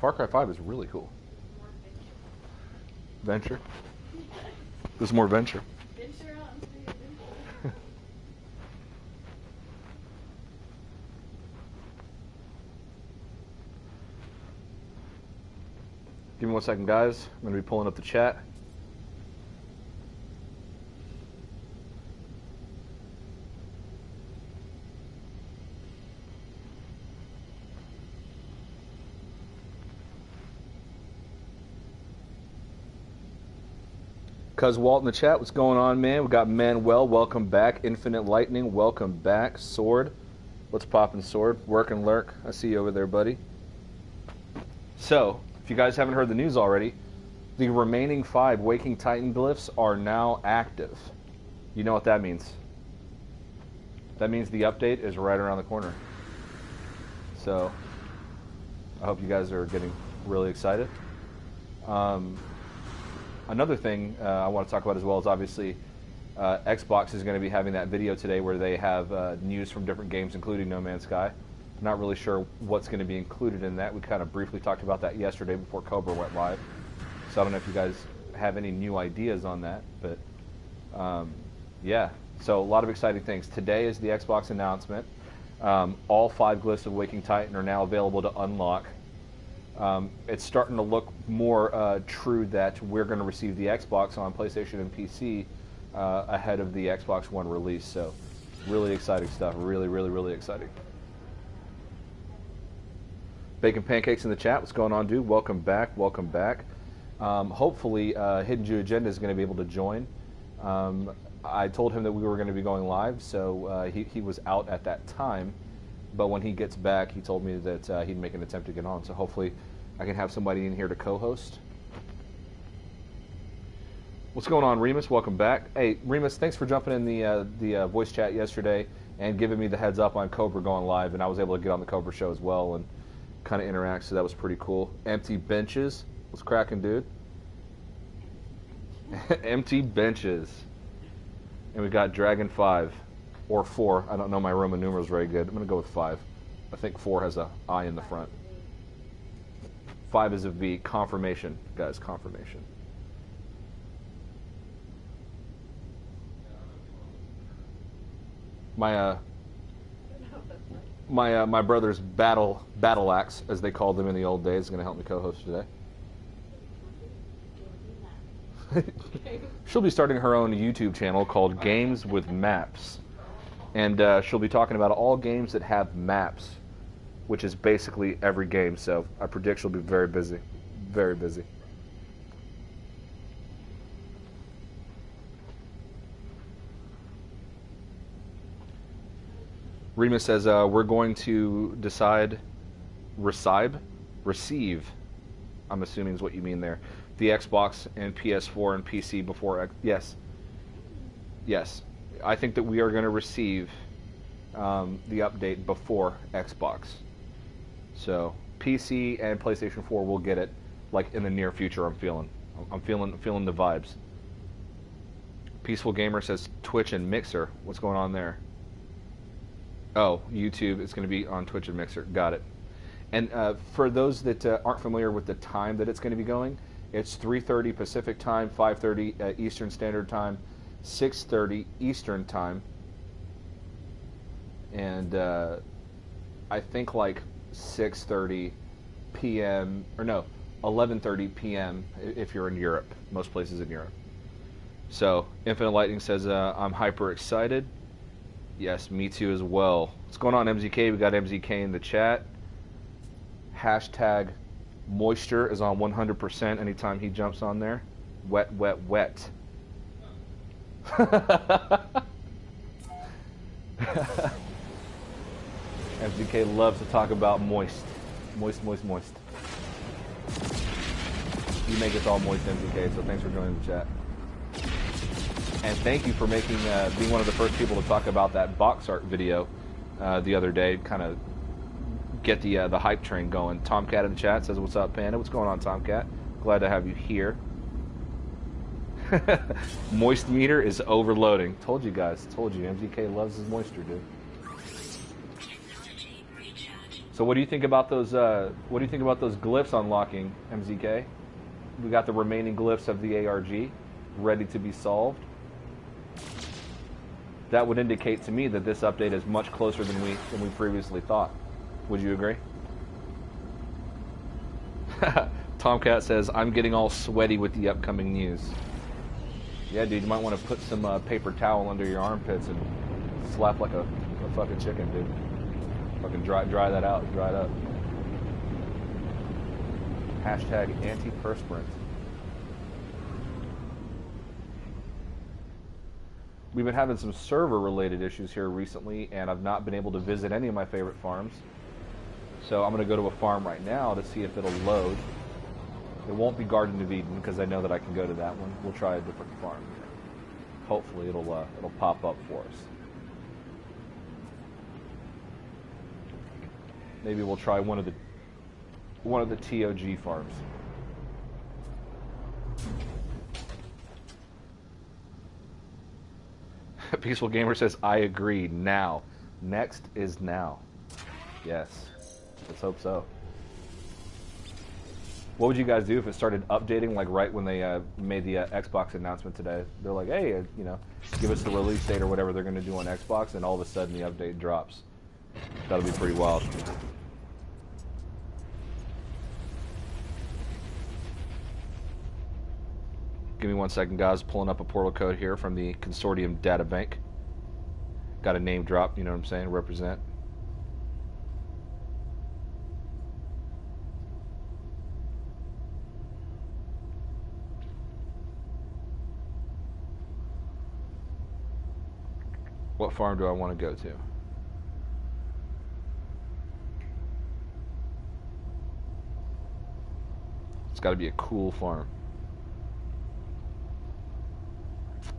Far Cry 5 is really cool. Venture. There's more venture. Venture out into the adventure. Give me 1 second, guys. I'm going to be pulling up the chat. Cuz Walt in the chat, what's going on, man? We got Manuel, welcome back. Infinite Lightning, welcome back. Sword, what's poppin', Sword? Work and lurk. I see you over there, buddy. So, if you guys haven't heard the news already, the remaining 5 Waking Titan glyphs are now active. You know what that means? That means the update is right around the corner. So, I hope you guys are getting really excited. Another thing I want to talk about as well is obviously Xbox is going to be having that video today where they have news from different games, including No Man's Sky. I'm not really sure what's going to be included in that. We kind of briefly talked about that yesterday before Cobra went live. So I don't know if you guys have any new ideas on that, but yeah. So a lot of exciting things. Today is the Xbox announcement. All 5 glyphs of Waking Titan are now available to unlock. It's starting to look more true that we're going to receive the Xbox on PlayStation and PC ahead of the Xbox One release. So really exciting stuff. Really, really, really exciting. Bacon Pancakes in the chat. What's going on, dude? Welcome back. Welcome back. Hopefully, HiddenJewAgenda is going to be able to join. I told him that we were going to be going live, so he was out at that time. But when he gets back, he told me that he'd make an attempt to get on. So hopefully I can have somebody in here to co-host. What's going on, Remus? Welcome back. Hey, Remus, thanks for jumping in the voice chat yesterday and giving me the heads up on Cobra going live. And I was able to get on the Cobra show as well and kind of interact, so that was pretty cool. Empty benches. What's cracking, dude? Empty benches. And we got Dragon 5. Or 4. I don't know my Roman numerals very good. I'm going to go with 5. I think 4 has a I in the front. 5 is a V. Confirmation, guys. Confirmation. My my brother's battle axe, as they called them in the old days, is going to help me co-host today. She'll be starting her own YouTube channel called Games with Maps. And she'll be talking about all games that have maps, which is basically every game. So I predict she'll be very busy. Very busy. Remus says, we're going to decide, receive, I'm assuming is what you mean there, the Xbox and PS4 and PC before, yes. Yes. I think that we are going to receive the update before Xbox. So PC and PlayStation 4 will get it like in the near future. I'm feeling the vibes. Peaceful Gamer says Twitch and Mixer. What's going on there? Oh, YouTube. It's going to be on Twitch and Mixer. Got it. And for those that aren't familiar with the time that it's going to be going, it's 3:30 Pacific time, 5:30 Eastern Standard Time, 6:30 Eastern Time, and I think like 6:30 p.m. or no, 11:30 p.m. if you're in Europe. Most places in Europe. So Infinite Lightning says I'm hyper excited. Yes, me too as well. What's going on, MZK? We got MZK in the chat. Hashtag moisture is on 100% anytime he jumps on there. Wet, wet, wet. MZK loves to talk about moist. Moist, moist, moist. You make us all moist, MZK, so thanks for joining the chat. And thank you for making being one of the first people to talk about that box art video the other day. Kind of get the hype train going. Tomcat in the chat says, "What's up, Panda?" What's going on, Tomcat? Glad to have you here. Moist meter is overloading. Told you guys. Told you. MZK loves his moisture, dude. So what do you think about those? What do you think about those glyphs unlocking, MZK? We got the remaining glyphs of the ARG ready to be solved. That would indicate to me that this update is much closer than we previously thought. Would you agree? Tomcat says, I'm getting all sweaty with the upcoming news. Yeah, dude, you might want to put some paper towel under your armpits and slap like a fucking chicken, dude. Fucking dry that out, dry it up. Hashtag antiperspirant. We've been having some server-related issues here recently, and I've not been able to visit any of my favorite farms. So I'm going to go to a farm right now to see if it'll load. It won't be Garden of Eden, because I know that I can go to that one. We'll try a different farm. Hopefully it'll pop up for us. Maybe we'll try one of the TOG farms. Peaceful Gamer says, I agree. Now. Next is now. Yes. Let's hope so. What would you guys do if it started updating like right when they made the Xbox announcement today? They're like, hey, you know, give us the release date or whatever they're going to do on Xbox, and all of a sudden the update drops. That'll be pretty wild. Give me 1 second, guys. Pulling up a portal code here from the Consortium data bank. Got a name drop, you know what I'm saying? Represent. What farm do I want to go to? It's got to be a cool farm.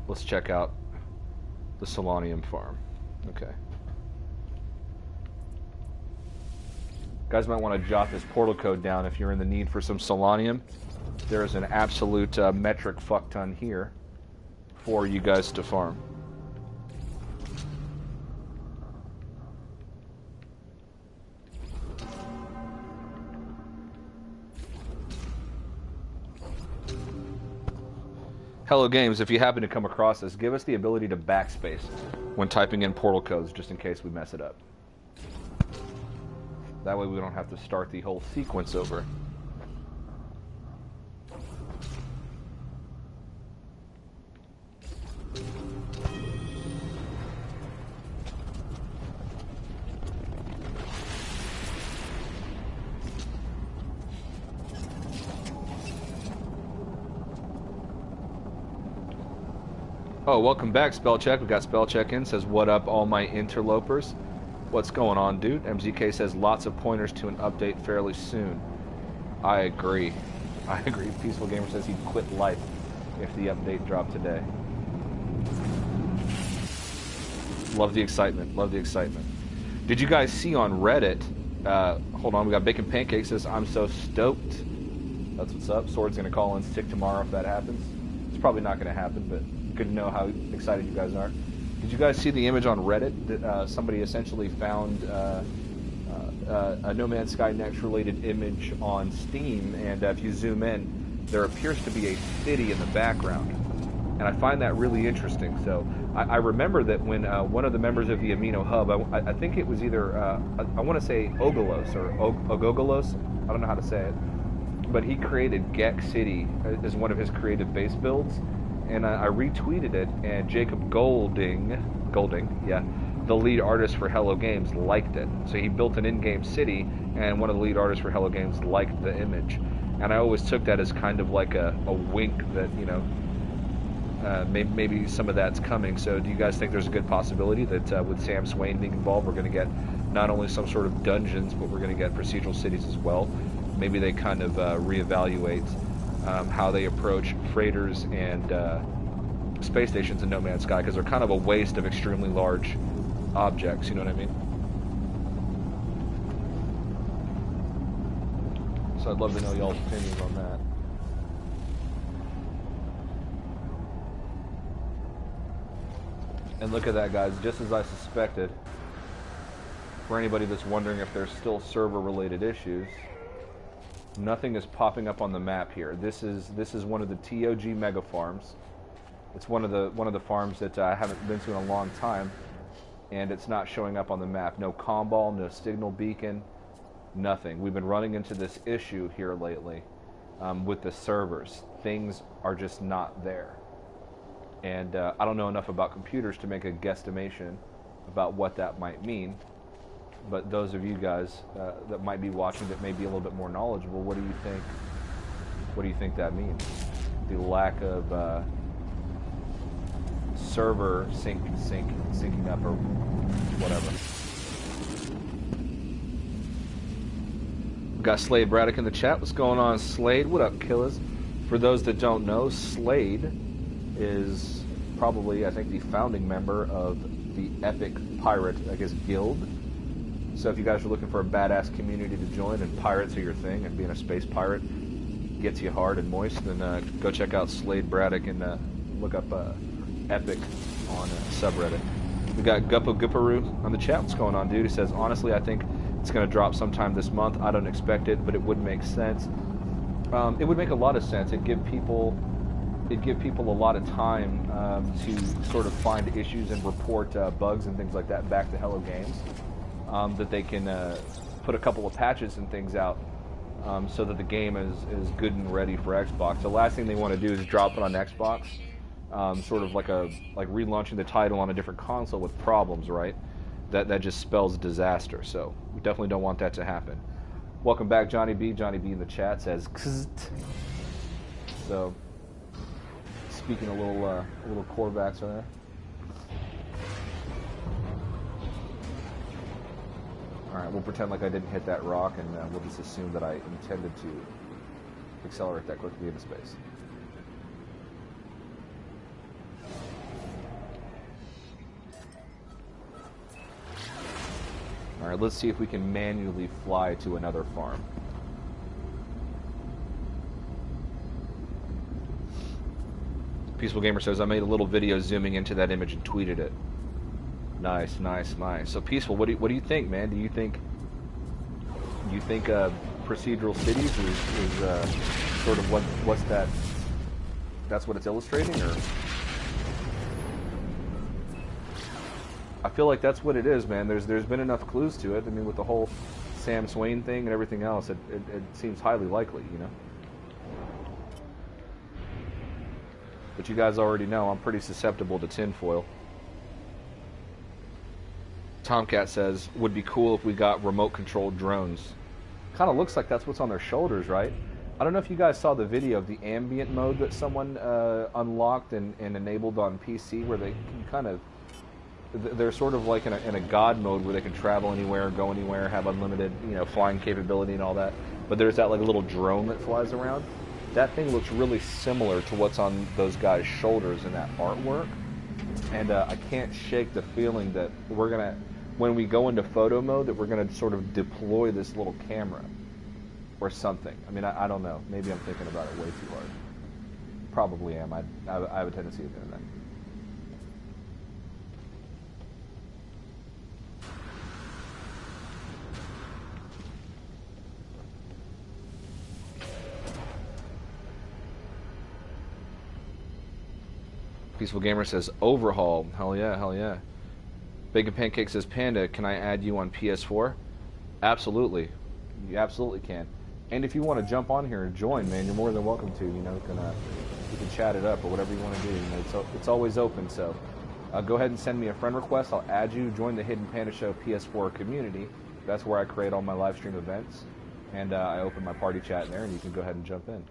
Let's check out the Solanium farm. Okay. Guys might want to jot this portal code down if you're in the need for some Solanium. There is an absolute metric fuck ton here for you guys to farm. Hello Games, if you happen to come across this, give us the ability to backspace when typing in portal codes, just in case we mess it up. That way we don't have to start the whole sequence over. Oh, welcome back, Spellcheck. We got Spellcheck in. Says, what up, all my interlopers? What's going on, dude? MZK says, lots of pointers to an update fairly soon. I agree. I agree. Peaceful Gamer says he'd quit life if the update dropped today. Love the excitement. Love the excitement. Did you guys see on Reddit? Hold on, we got Bacon Pancake says, I'm so stoked. That's what's up. Sword's going to call in sick tomorrow if that happens. It's probably not going to happen, but good to know how excited you guys are. Did you guys see the image on Reddit that somebody essentially found a No Man's Sky Next related image on Steam, and if you zoom in, there appears to be a city in the background, and I find that really interesting. So I remember that when one of the members of the Amino Hub, I think it was either I want to say Ogolos or Ogogolos, I don't know how to say it, but he created Gek City as one of his creative base builds. And I retweeted it, and Jacob Golding, yeah, the lead artist for Hello Games, liked it. So he built an in-game city, and one of the lead artists for Hello Games liked the image. And I always took that as kind of like a wink that, you know, maybe some of that's coming. So do you guys think there's a good possibility that with Sam Swain being involved, we're going to get not only some sort of dungeons, but we're going to get procedural cities as well? Maybe they kind of reevaluate how they approach freighters and space stations in No Man's Sky, because they're kind of a waste of extremely large objects, you know what I mean? So I'd love to know y'all's opinions on that. And look at that, guys, just as I suspected. For anybody that's wondering if there's still server-related issues, nothing is popping up on the map here. This is one of the TOG mega farms. It's one of the farms that I haven't been to in a long time, and it's not showing up on the map. No comm ball, no signal beacon, nothing. We've been running into this issue here lately with the servers. Things are just not there, and I don't know enough about computers to make a guesstimation about what that might mean. But those of you guys that might be watching that may be a little bit more knowledgeable, what do you think? What do you think that means? The lack of server syncing up or whatever. We got Slade Braddock in the chat. What's going on, Slade? What up, killers? For those that don't know, Slade is probably, I think, the founding member of the Epic Pirate, I guess, Guild. So if you guys are looking for a badass community to join and pirates are your thing and being a space pirate gets you hard and moist, then go check out Slade Braddock and look up Epic on subreddit. We got Guppo Gupparoo on the chat. What's going on, dude? He says, honestly, I think it's going to drop sometime this month. I don't expect it, but it would make sense. It would make a lot of sense. It'd give people a lot of time to sort of find issues and report bugs and things like that back to Hello Games. That they can put a couple of patches and things out so that the game is good and ready for Xbox. The last thing they want to do is drop it on Xbox, sort of like relaunching the title on a different console with problems, right? That just spells disaster. So we definitely don't want that to happen. Welcome back, Johnny B. Johnny B in the chat says, Kzt. So speaking a little Corvax on there. Alright, we'll pretend like I didn't hit that rock, and we'll just assume that I intended to accelerate that quickly into space. Alright, let's see if we can manually fly to another farm. Peaceful Gamer says, I made a little video zooming into that image and tweeted it. Nice, nice, nice. So Peaceful, what do you think, man? Do you think procedural cities is sort of what's that? That's what it's illustrating, or? I feel like that's what it is, man. There's been enough clues to it. I mean, with the whole Sam Swain thing and everything else, it seems highly likely, you know. But you guys already know I'm pretty susceptible to tinfoil. Tomcat says, would be cool if we got remote-controlled drones. Kind of looks like that's what's on their shoulders, right? I don't know if you guys saw the video of the ambient mode that someone unlocked and enabled on PC, where they can kind of... They're sort of like in a god mode where they can travel anywhere, go anywhere, have unlimited, you know, flying capability and all that. But there's that like little drone that flies around. That thing looks really similar to what's on those guys' shoulders in that artwork. And I can't shake the feeling that we're going to... when we go into photo mode, that we're going to sort of deploy this little camera or something. I mean, I don't know. Maybe I'm thinking about it way too hard. Probably am. I have a tendency of doing that. Peaceful Gamer says, overhaul. Hell yeah, hell yeah. Bacon Pancake says, Panda, can I add you on PS4? Absolutely. You absolutely can. And if you want to jump on here and join, man, you're more than welcome to. You know, you can chat it up or whatever you want to do. You know, it's always open. So go ahead and send me a friend request. I'll add you. Join the Hidden Panda Show PS4 community. That's where I create all my live stream events. And I open my party chat in there, and you can go ahead and jump in.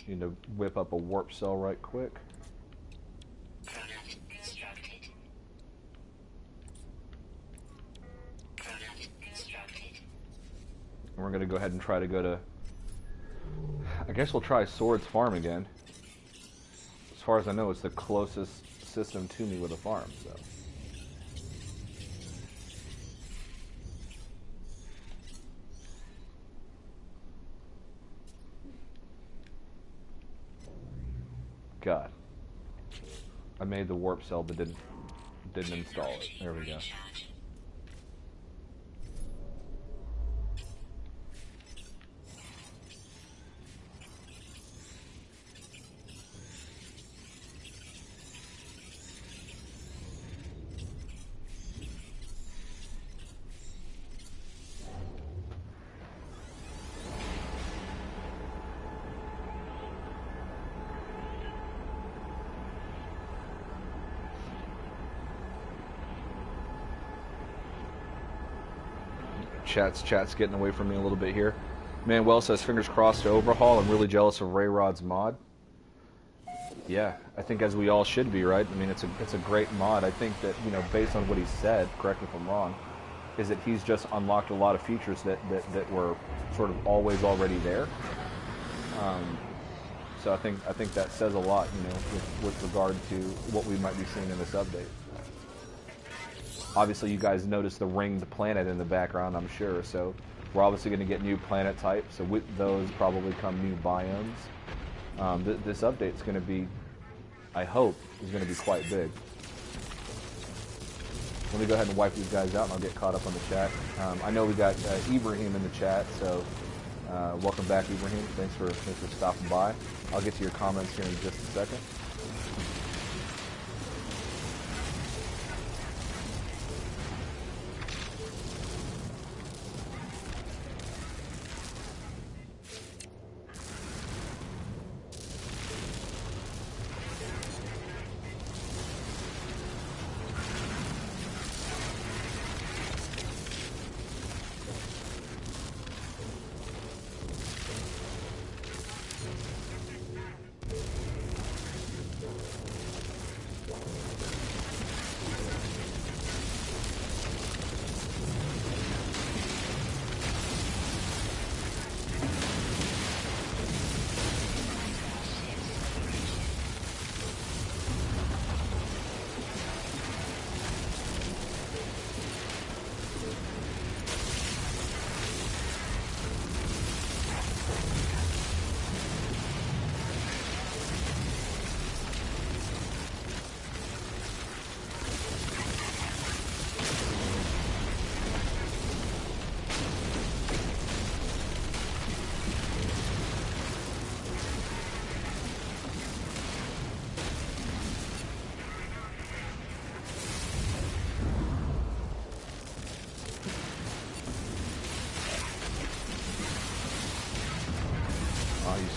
Need to whip up a warp cell right quick. And we're going to go ahead and try to go to... I guess we'll try Swords Farm again. As far as I know, it's the closest system to me with a farm, so. God. I made the warp cell but didn't install it. There we go. Chat's getting away from me a little bit here. Manuel says, fingers crossed to overhaul. I'm really jealous of Ray Rod's mod. Yeah, I think as we all should be, right? I mean, it's a great mod. I think that, you know, based on what he said, correct me if I'm wrong, is that he's just unlocked a lot of features that were sort of always already there. So I think that says a lot, you know, with regard to what we might be seeing in this update. Obviously, you guys noticed the ringed planet in the background, I'm sure. So we're obviously going to get new planet types. So with those probably come new biomes. This update's going to be, I hope, is going to be quite big. Let me go ahead and wipe these guys out, and I'll get caught up on the chat. I know we got Ibrahim in the chat, so welcome back, Ibrahim. Thanks for stopping by. I'll get to your comments here in just a second.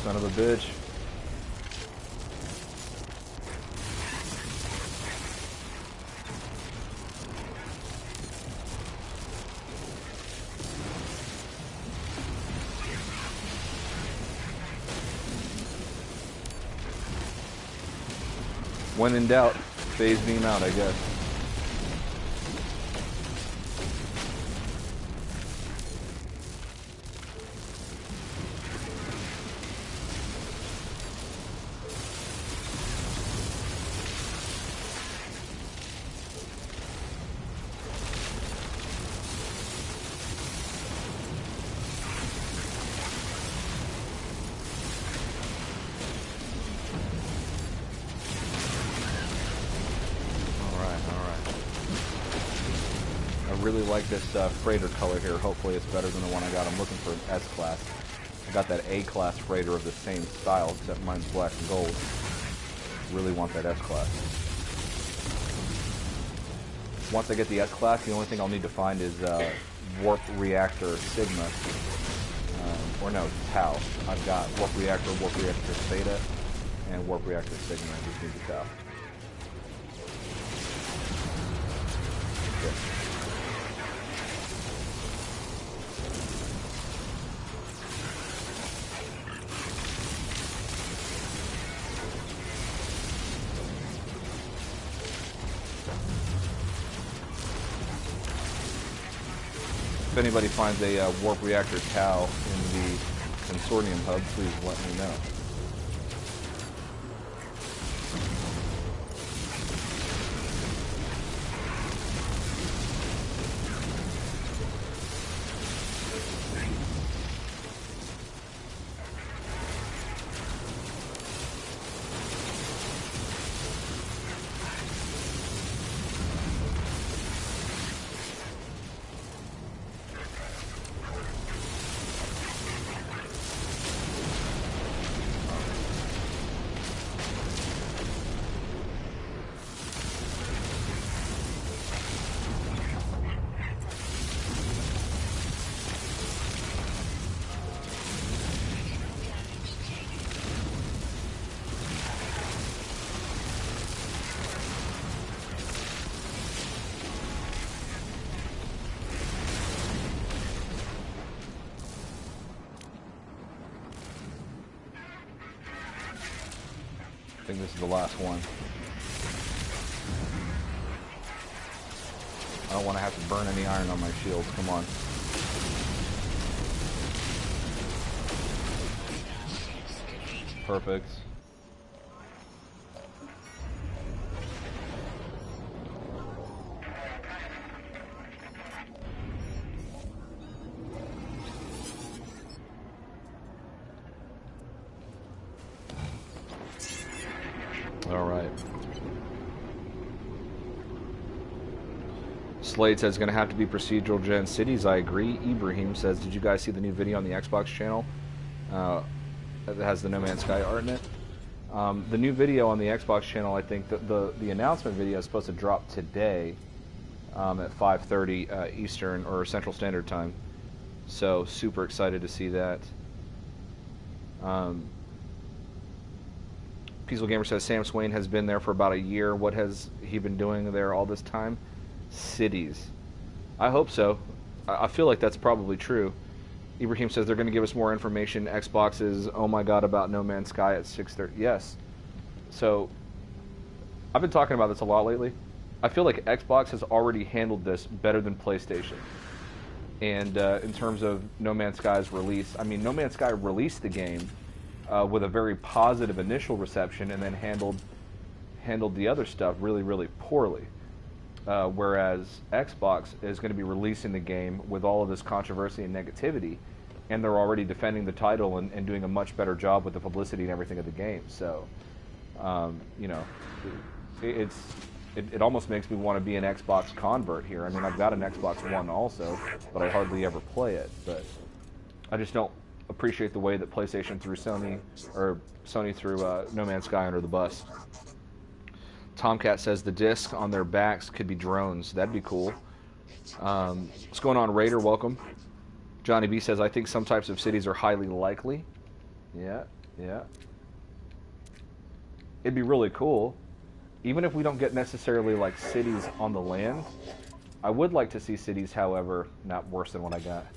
Son of a bitch. When in doubt, phase beam out, I guess. Like this freighter color here. Hopefully it's better than the one I got. I'm looking for an S-Class. I got that A-Class freighter of the same style, except mine's black and gold. Really want that S-Class. Once I get the S-Class, the only thing I'll need to find is Warp Reactor Sigma. Or no, Tau. I've got Warp Reactor Theta, and Warp Reactor Sigma. I just need the Tau. Okay. If anybody finds a Warp Reactor Tau in the Consortium hub, please let me know. think this is the last one. I don't want to have to burn any iron on my shields. Come on. Perfect. All right. Slade says it's going to have to be procedural gen cities. I agree. Ibrahim says, did you guys see the new video on the Xbox channel? That has the No Man's Sky art in it. The new video on the Xbox channel, I think the announcement video is supposed to drop today at 5:30 Eastern or Central Standard Time. So super excited to see that. Peaceful Gamer says Sam Swain has been there for about a year. What has he been doing there all this time? Cities. I hope so. I feel like that's probably true. Ibrahim says they're going to give us more information. Xbox is, oh my god, about No Man's Sky at 6:30. Yes. So, I've been talking about this a lot lately. I feel like Xbox has already handled this better than PlayStation. And in terms of No Man's Sky's release, I mean, No Man's Sky released the game with a very positive initial reception and then handled the other stuff really, really poorly. Whereas Xbox is going to be releasing the game with all of this controversy and negativity, and they're already defending the title and doing a much better job with the publicity and everything of the game. So, you know, it almost makes me want to be an Xbox convert here. I mean, I've got an Xbox One also, but I hardly ever play it. But I just don't appreciate the way that PlayStation threw Sony threw No Man's Sky under the bus. Tomcat says the disc on their backs could be drones. That'd be cool. What's going on, Raider? Welcome. Johnny B says, I think some types of cities are highly likely. Yeah, yeah. It'd be really cool. Even if we don't get necessarily like cities on the land, I would like to see cities, however, not worse than what I got.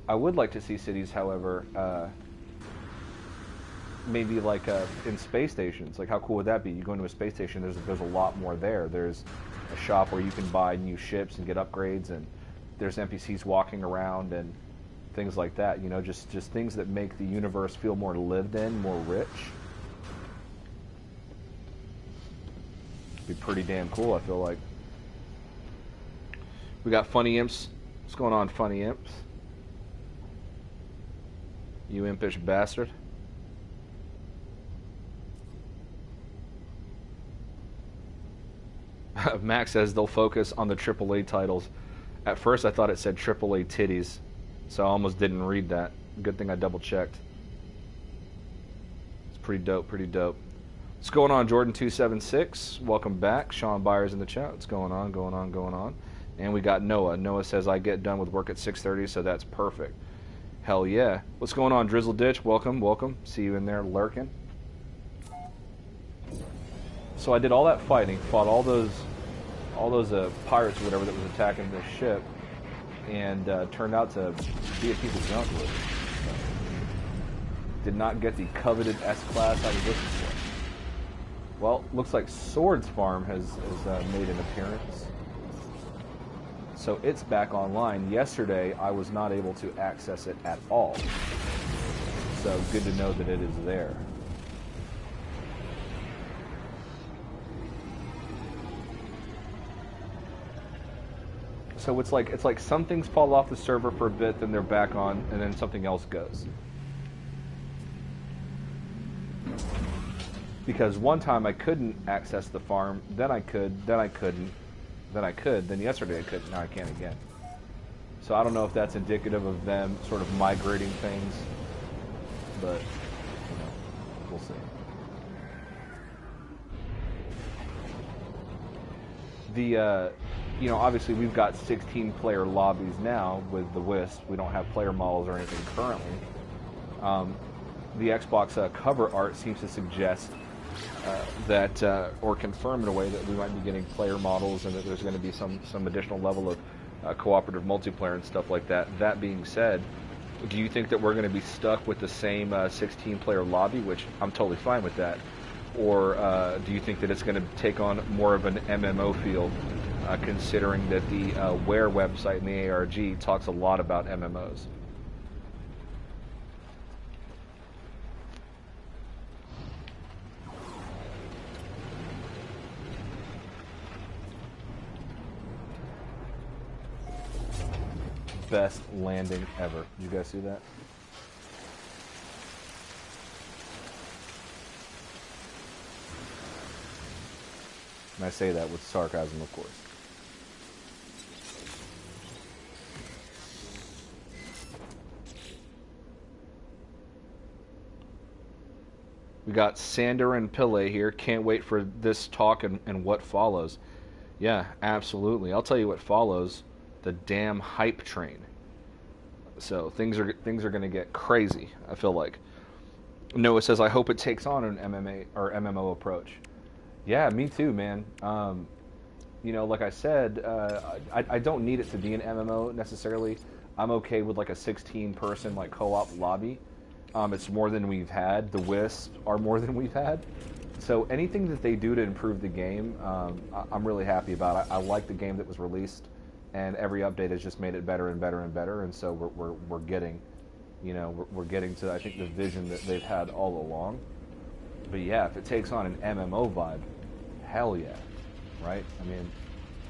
I would like to see cities, however, maybe like in space stations. Like, how cool would that be? You go into a space station, there's a lot more there. There's a shop where you can buy new ships and get upgrades, and there's NPCs walking around and things like that. You know, just things that make the universe feel more lived in, more rich. Be pretty damn cool, I feel like. We got Funny Imps. What's going on, Funny Imps? You impish bastard. Max says they'll focus on the AAA titles. At first I thought it said AAA titties, so I almost didn't read that. Good thing I double checked. It's pretty dope, pretty dope. What's going on, Jordan276? Welcome back. Sean Byers in the chat. What's going on, going on, going on? And we got Noah. Noah says I get done with work at 6:30, so that's perfect. Hell yeah. What's going on, Drizzle Ditch? Welcome, welcome. See you in there lurking. So I did all that fighting, fought all those pirates or whatever that was attacking this ship, and turned out to be a piece of junk with it. So, did not get the coveted S-Class I was looking for. Well, looks like Swords Farm has made an appearance. So it's back online. Yesterday, I was not able to access it at all. So good to know that it is there. So it's like some things fall off the server for a bit, then they're back on, and then something else goes. Because one time I couldn't access the farm, then I could, then I couldn't, then I could, then yesterday I couldn't, now I can again. So I don't know if that's indicative of them sort of migrating things, but you know, we'll see. You know, obviously we've got 16-player lobbies now with the Wisp. We don't have player models or anything currently. The Xbox cover art seems to suggest that, or confirm in a way that we might be getting player models and that there's going to be some additional level of cooperative multiplayer and stuff like that. That being said, do you think that we're going to be stuck with the same 16-player lobby, which I'm totally fine with that, or do you think that it's going to take on more of an MMO feel, considering that the Ware website and the ARG talks a lot about MMOs? Best landing ever. Did you guys see that? And I say that with sarcasm, of course. We got Sander and Pillay here. Can't wait for this talk and what follows. Yeah, absolutely. I'll tell you what follows. The damn hype train. So things are going to get crazy, I feel like. Noah says, I hope it takes on an MMA or MMO approach. Yeah, me too, man. You know, like I said, I don't need it to be an MMO necessarily. I'm okay with like a 16-person like co-op lobby. It's more than we've had. The Wisps are more than we've had. So anything that they do to improve the game, I'm really happy about. I like the game that was released, and every update has just made it better and better and better. And so we're getting, you know, we're getting to, I think, the vision that they've had all along. But yeah, if it takes on an MMO vibe, hell yeah, right? I mean,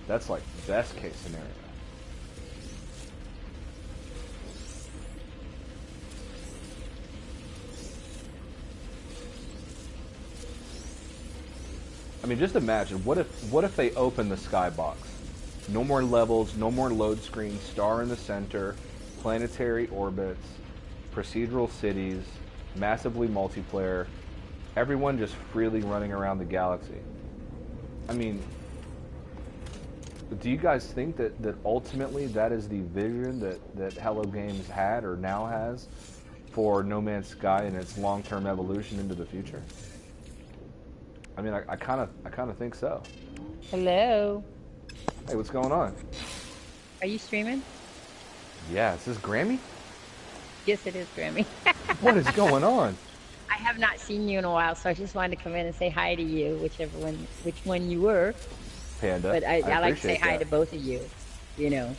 that's like best case scenario. I mean, just imagine, what if they open the skybox? No more levels, no more load screens, star in the center, planetary orbits, procedural cities, massively multiplayer, everyone just freely running around the galaxy. I mean, do you guys think that ultimately that is the vision that Hello Games had or now has for No Man's Sky and its long-term evolution into the future? I mean, I kind of think so. Hello. Hey, what's going on? Are you streaming? Yeah, is this Grammy? Yes, it is, Grammy. What is going on? I have not seen you in a while, so I just wanted to come in and say hi to you, which one you were. Panda. But I like to say hi that. to both of you, you know.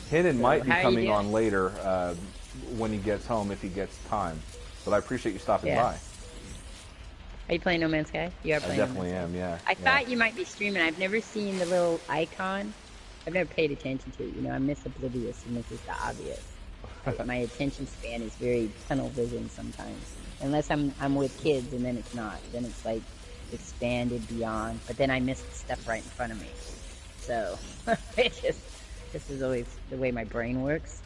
Hidden might be how you coming doing? on later when he gets home, if he gets time. But I appreciate you stopping by. Are you playing No Man's Sky? You are I playing definitely No Man's Sky. am, yeah. I thought you might be streaming. I've never seen the little icon. I've never paid attention to it. You know, I'm misoblivious and this is the obvious. My attention span is very tunnel vision sometimes. Unless I'm with kids, and then it's not. Then it's like expanded beyond. But then I miss the stuff right in front of me. So this is always the way my brain works.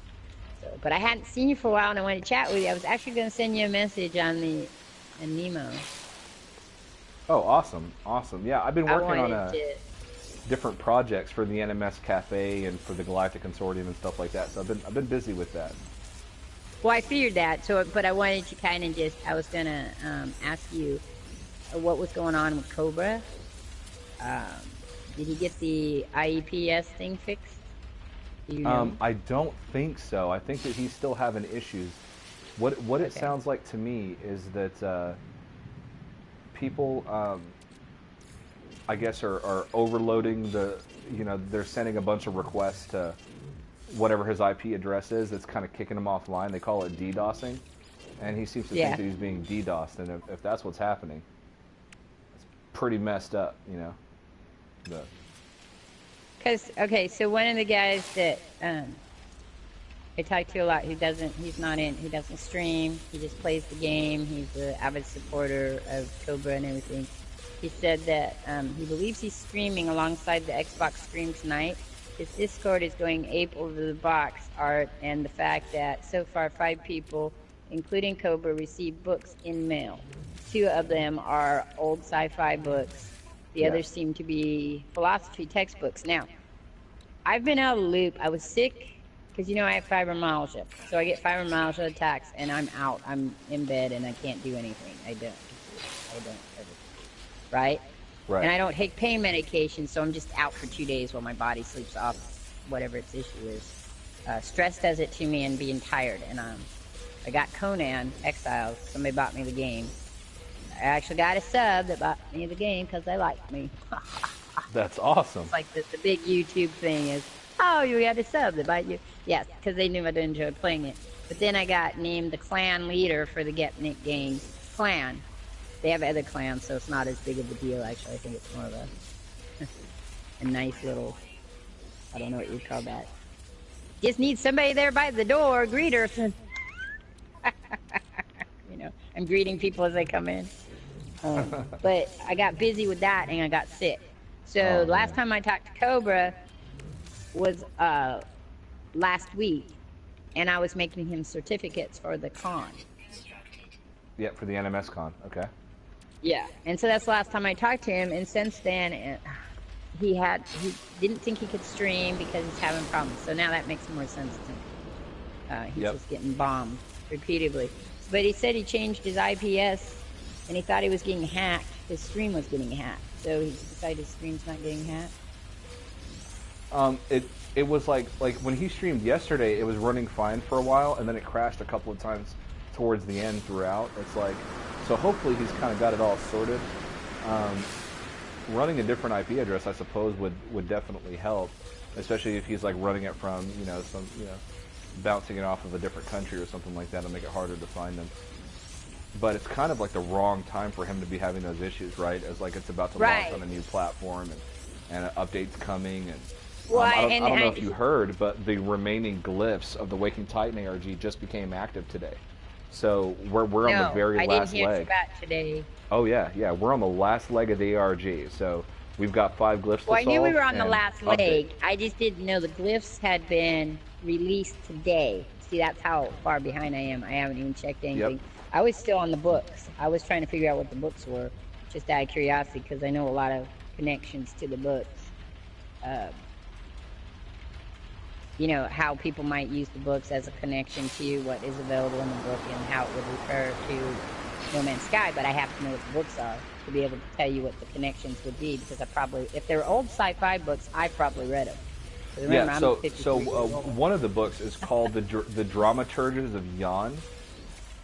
So, but I hadn't seen you for a while, and I wanted to chat with you. I was actually going to send you a message on Nemo. Oh, awesome, awesome. Yeah, I've been working on different projects for the NMS Cafe and for the Galactic Consortium and stuff like that. So I've been busy with that. Well, I figured that. So, but I wanted to kind of I was gonna ask you what was going on with Cobra. Did he get the IEPS thing fixed? Do you know? I don't think so. I think that he's still having issues. What it sounds like to me is that people, I guess, are overloading they're sending a bunch of requests to whatever his IP address is that's kind of kicking him offline. They call it DDoSing, and he seems to think that he's being DDoSed, and if that's what's happening, it's pretty messed up, you know. Okay, so one of the guys that I talk to a lot, he doesn't stream, he just plays the game, he's an avid supporter of Cobra and everything. He said that he believes he's streaming alongside the Xbox stream tonight. His Discord is going ape over the box art and the fact that so far 5 people, including Cobra, received books in mail. 2 of them are old sci-fi books. The others seem to be philosophy textbooks. Now, I've been out of the loop. I was sick because, you know, I have fibromyalgia. So I get fibromyalgia attacks and I'm out. I'm in bed and I can't do anything. I don't ever. Right? Right. And I don't take pain medication, so I'm just out for 2 days while my body sleeps off whatever its issue is. Stress does it to me and being tired. And I got Conan Exiles. Somebody bought me the game. I actually got a sub that bought me the game because they liked me. That's awesome. It's like the big YouTube thing is, oh, you got a sub that bought you. Yes, because they knew I'd enjoy playing it. But then I got named the clan leader for the Get Nick Gang clan. They have other clans, so it's not as big of a deal, actually. I think it's more of a nice little, I don't know what you'd call that. Just need somebody there by the door, greeter. You know, I'm greeting people as they come in. But I got busy with that and I got sick. So last time I talked to Cobra was last week, and I was making him certificates for the con. Yeah, for the NMS con. Okay. Yeah, and so that's the last time I talked to him, and since then he didn't think he could stream because he's having problems. So now that makes more sense to him. He's just getting bombed repeatedly. But he said he changed his IPS, and he thought he was getting hacked. His stream was getting hacked, so he decided his stream's not getting hacked. It was like when he streamed yesterday, it was running fine for a while, and then it crashed a couple of times towards the end throughout. It's like, so hopefully he's kind of got it all sorted. Running a different IP address, I suppose, would definitely help, especially if he's like running it from bouncing it off of a different country or something like that, to make it harder to find him. But it's kind of like the wrong time for him to be having those issues, right? As like it's about to launch on a new platform and updates coming and. I don't know if you heard, but the remaining glyphs of the Waking Titan ARG just became active today. So we're on the very last leg. I didn't hear about today. Oh yeah, we're on the last leg of the ARG. So we've got 5 glyphs to solve. Well, I knew we were on the last leg. I just didn't know the glyphs had been released today. See, that's how far behind I am. I haven't even checked anything. Yep. I was still on the books. I was trying to figure out what the books were, just out of curiosity, because I know a lot of connections to the books. You know, how people might use the books as a connection to what is available in the book and how it would refer to No Man's Sky, but I have to know what the books are to be able to tell you what the connections would be, because I probably, if they're old sci-fi books, I probably read them. Remember, so one of the books is called the Dramaturges of Yon,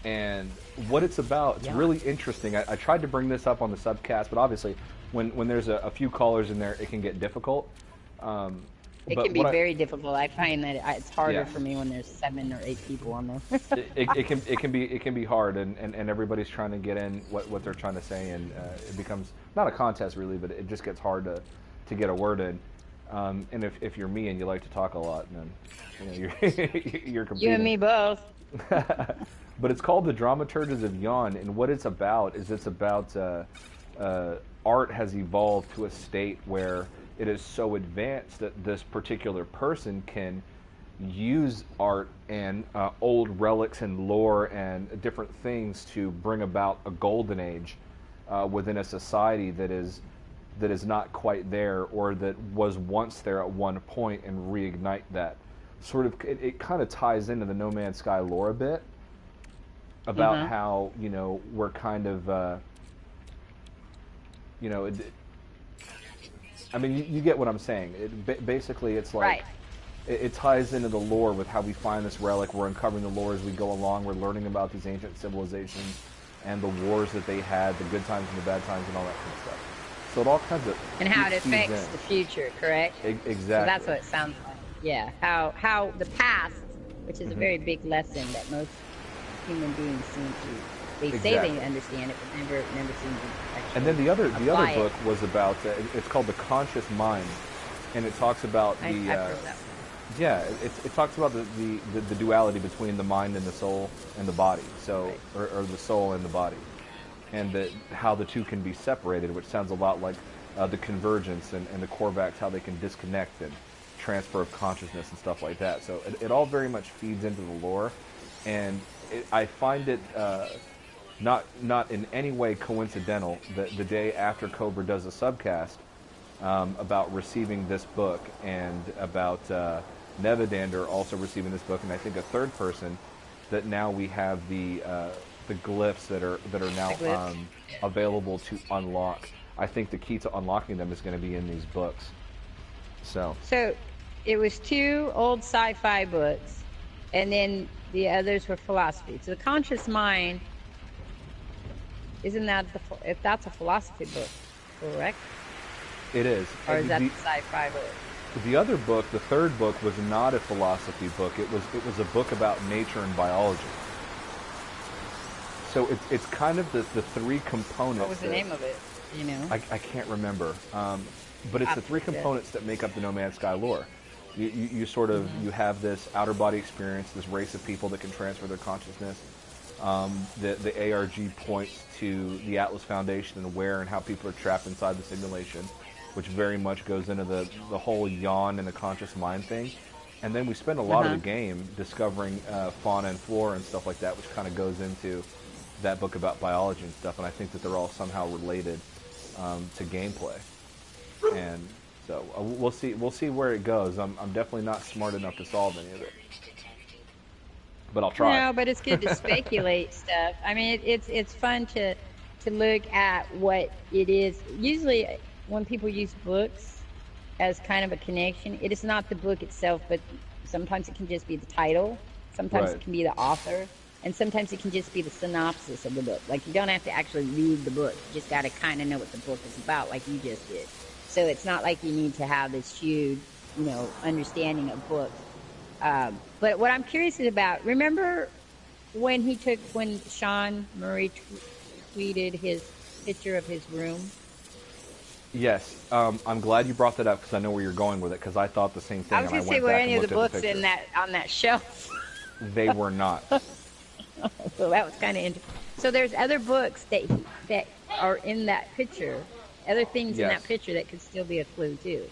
and what it's about, it's really interesting. I tried to bring this up on the subcast, but obviously when there's a few callers in there, it can get difficult. It can be very difficult. I find that it's harder for me when there's 7 or 8 people on there. it can be hard, and everybody's trying to get in what they're trying to say, and it becomes not a contest really, but it just gets hard to get a word in. And if you're me and you like to talk a lot, then you're competing. You and me both. But it's called the Dramaturges of Yon, and what it's about is art has evolved to a state where it is so advanced that this particular person can use art and old relics and lore and different things to bring about a golden age within a society that is not quite there, or that was once there at one point, and reignite that. Sort of, it kind of ties into the No Man's Sky lore a bit about how, we're kind of, I mean, you get what I'm saying. Basically, it's like it ties into the lore with how we find this relic. We're uncovering the lore as we go along. We're learning about these ancient civilizations and the wars that they had, the good times and the bad times, and all that kind of stuff. So it all kinds of and how it affects the future, correct? Exactly. So that's what it sounds like. Yeah, how the past, which is a very big lesson that most human beings seem to. They say they understand it, but never seem to actually. And then the other book was about it's called The Conscious Mind, and it talks about it talks about the duality between the mind and the soul and the body. So or the soul and the body, and how the two can be separated, which sounds a lot like the convergence and the Korvax, how they can disconnect and transfer of consciousness and stuff like that. So it all very much feeds into the lore, and I find it not in any way coincidental that the day after Cobra does a subcast about receiving this book, and about Nevidander also receiving this book, and I think a third person, that now we have the glyphs that are now available to unlock. I think the key to unlocking them is going to be in these books. So it was 2 old sci-fi books, and then the others were philosophy. So the Conscious Mind Isn't that if that's a philosophy book, correct? It is. Or is that The, the sci-fi book? the other book, the third book, was not a philosophy book. It was a book about nature and biology. So it's kind of the three components. What was the name of it? You know? I can't remember, but it's the three components that make up the No Man's Sky lore. You sort of you have this outer body experience, this race of people that can transfer their consciousness. The ARG points to the Atlas Foundation and where and how people are trapped inside the simulation, which very much goes into the whole yawn and the conscious mind thing. And then we spend a lot of the game discovering fauna and flora and stuff like that, which kind of goes into that book about biology and stuff. And I think that they're all somehow related to gameplay. And so we'll see. We'll see where it goes. I'm definitely not smart enough to solve any of it, but I'll try. No, but it's good to speculate stuff. I mean, it's fun to look at what it is. Usually, when people use books as kind of a connection, it is not the book itself, but sometimes it can just be the title. Sometimes Right. it can be the author, and sometimes it can just be the synopsis of the book. Like, you don't have to actually read the book. You just got to kind of know what the book is about, like you just did. So it's not like you need to have this huge, understanding of books. But what I'm curious about, remember when Sean Murray tweeted his picture of his room? Yes, I'm glad you brought that up because I know where you're going with it. Because I thought the same thing. I was and going to say, went were back any and of the looked at books in picture. on that shelf? They were not. So that was kind of interesting. So there's other books that are in that picture, other things in Yes. that picture that could still be a clue too.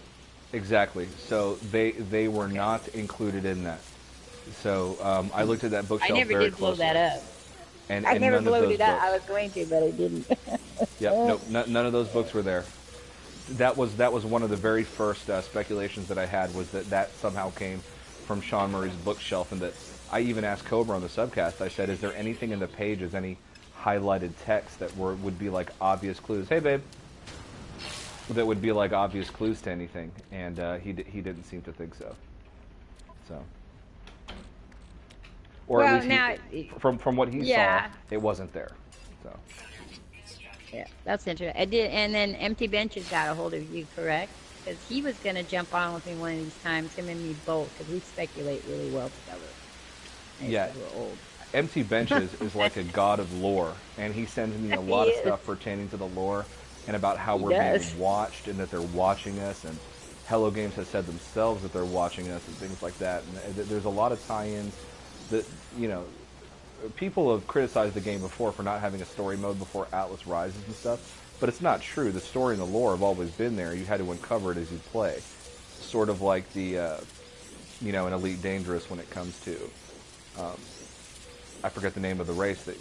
Exactly. So they were not included in that. So I looked at that I bookshelf never very did blow closely. that up. And, I and never none of blowed those it up. books. I was going to, but I didn't. Yep. Nope. None of those books were there. That was one of the very first speculations that I had, was that somehow came from Sean Murray's bookshelf, and that I even asked Cobra on the subcast. I said, "Is there anything in the pages, any highlighted text that would be like obvious clues?" Hey, babe. That would be like obvious clues to anything, and he didn't seem to think so. So, or Well, at now- least from what he Yeah. saw, it wasn't there. So. Yeah, that's interesting. I did, and then Empty Benches got a hold of you, correct? Because he was going to jump on with me one of these times, him and me both, because we speculate really well together. And Yeah. we're old. Empty Benches is like a god of lore, and he sends me a lot He of is. stuff pertaining to the lore and about how He we're does. being watched and that they're watching us, and Hello Games has said themselves that they're watching us and things like that. And there's a lot of tie-ins that, people have criticized the game before for not having a story mode before Atlas rises and stuff, but it's not true. The story and the lore have always been there. You had to uncover it as you play, sort of like the, an Elite Dangerous when it comes to, I forget the name of the race that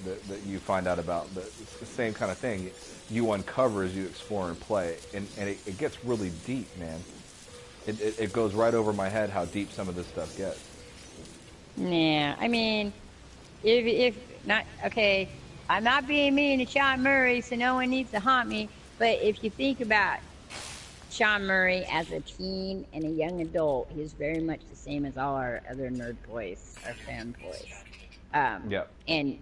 you find out about, but it's the same kind of thing. You uncover as you explore and play, and it gets really deep, man. It goes right over my head how deep some of this stuff gets. Yeah, I mean, if not, okay, I'm not being mean to Sean Murray, so no one needs to haunt me, but if you think about Sean Murray as a teen and a young adult, he's very much the same as all our other nerd boys, our fan boys. Yeah. And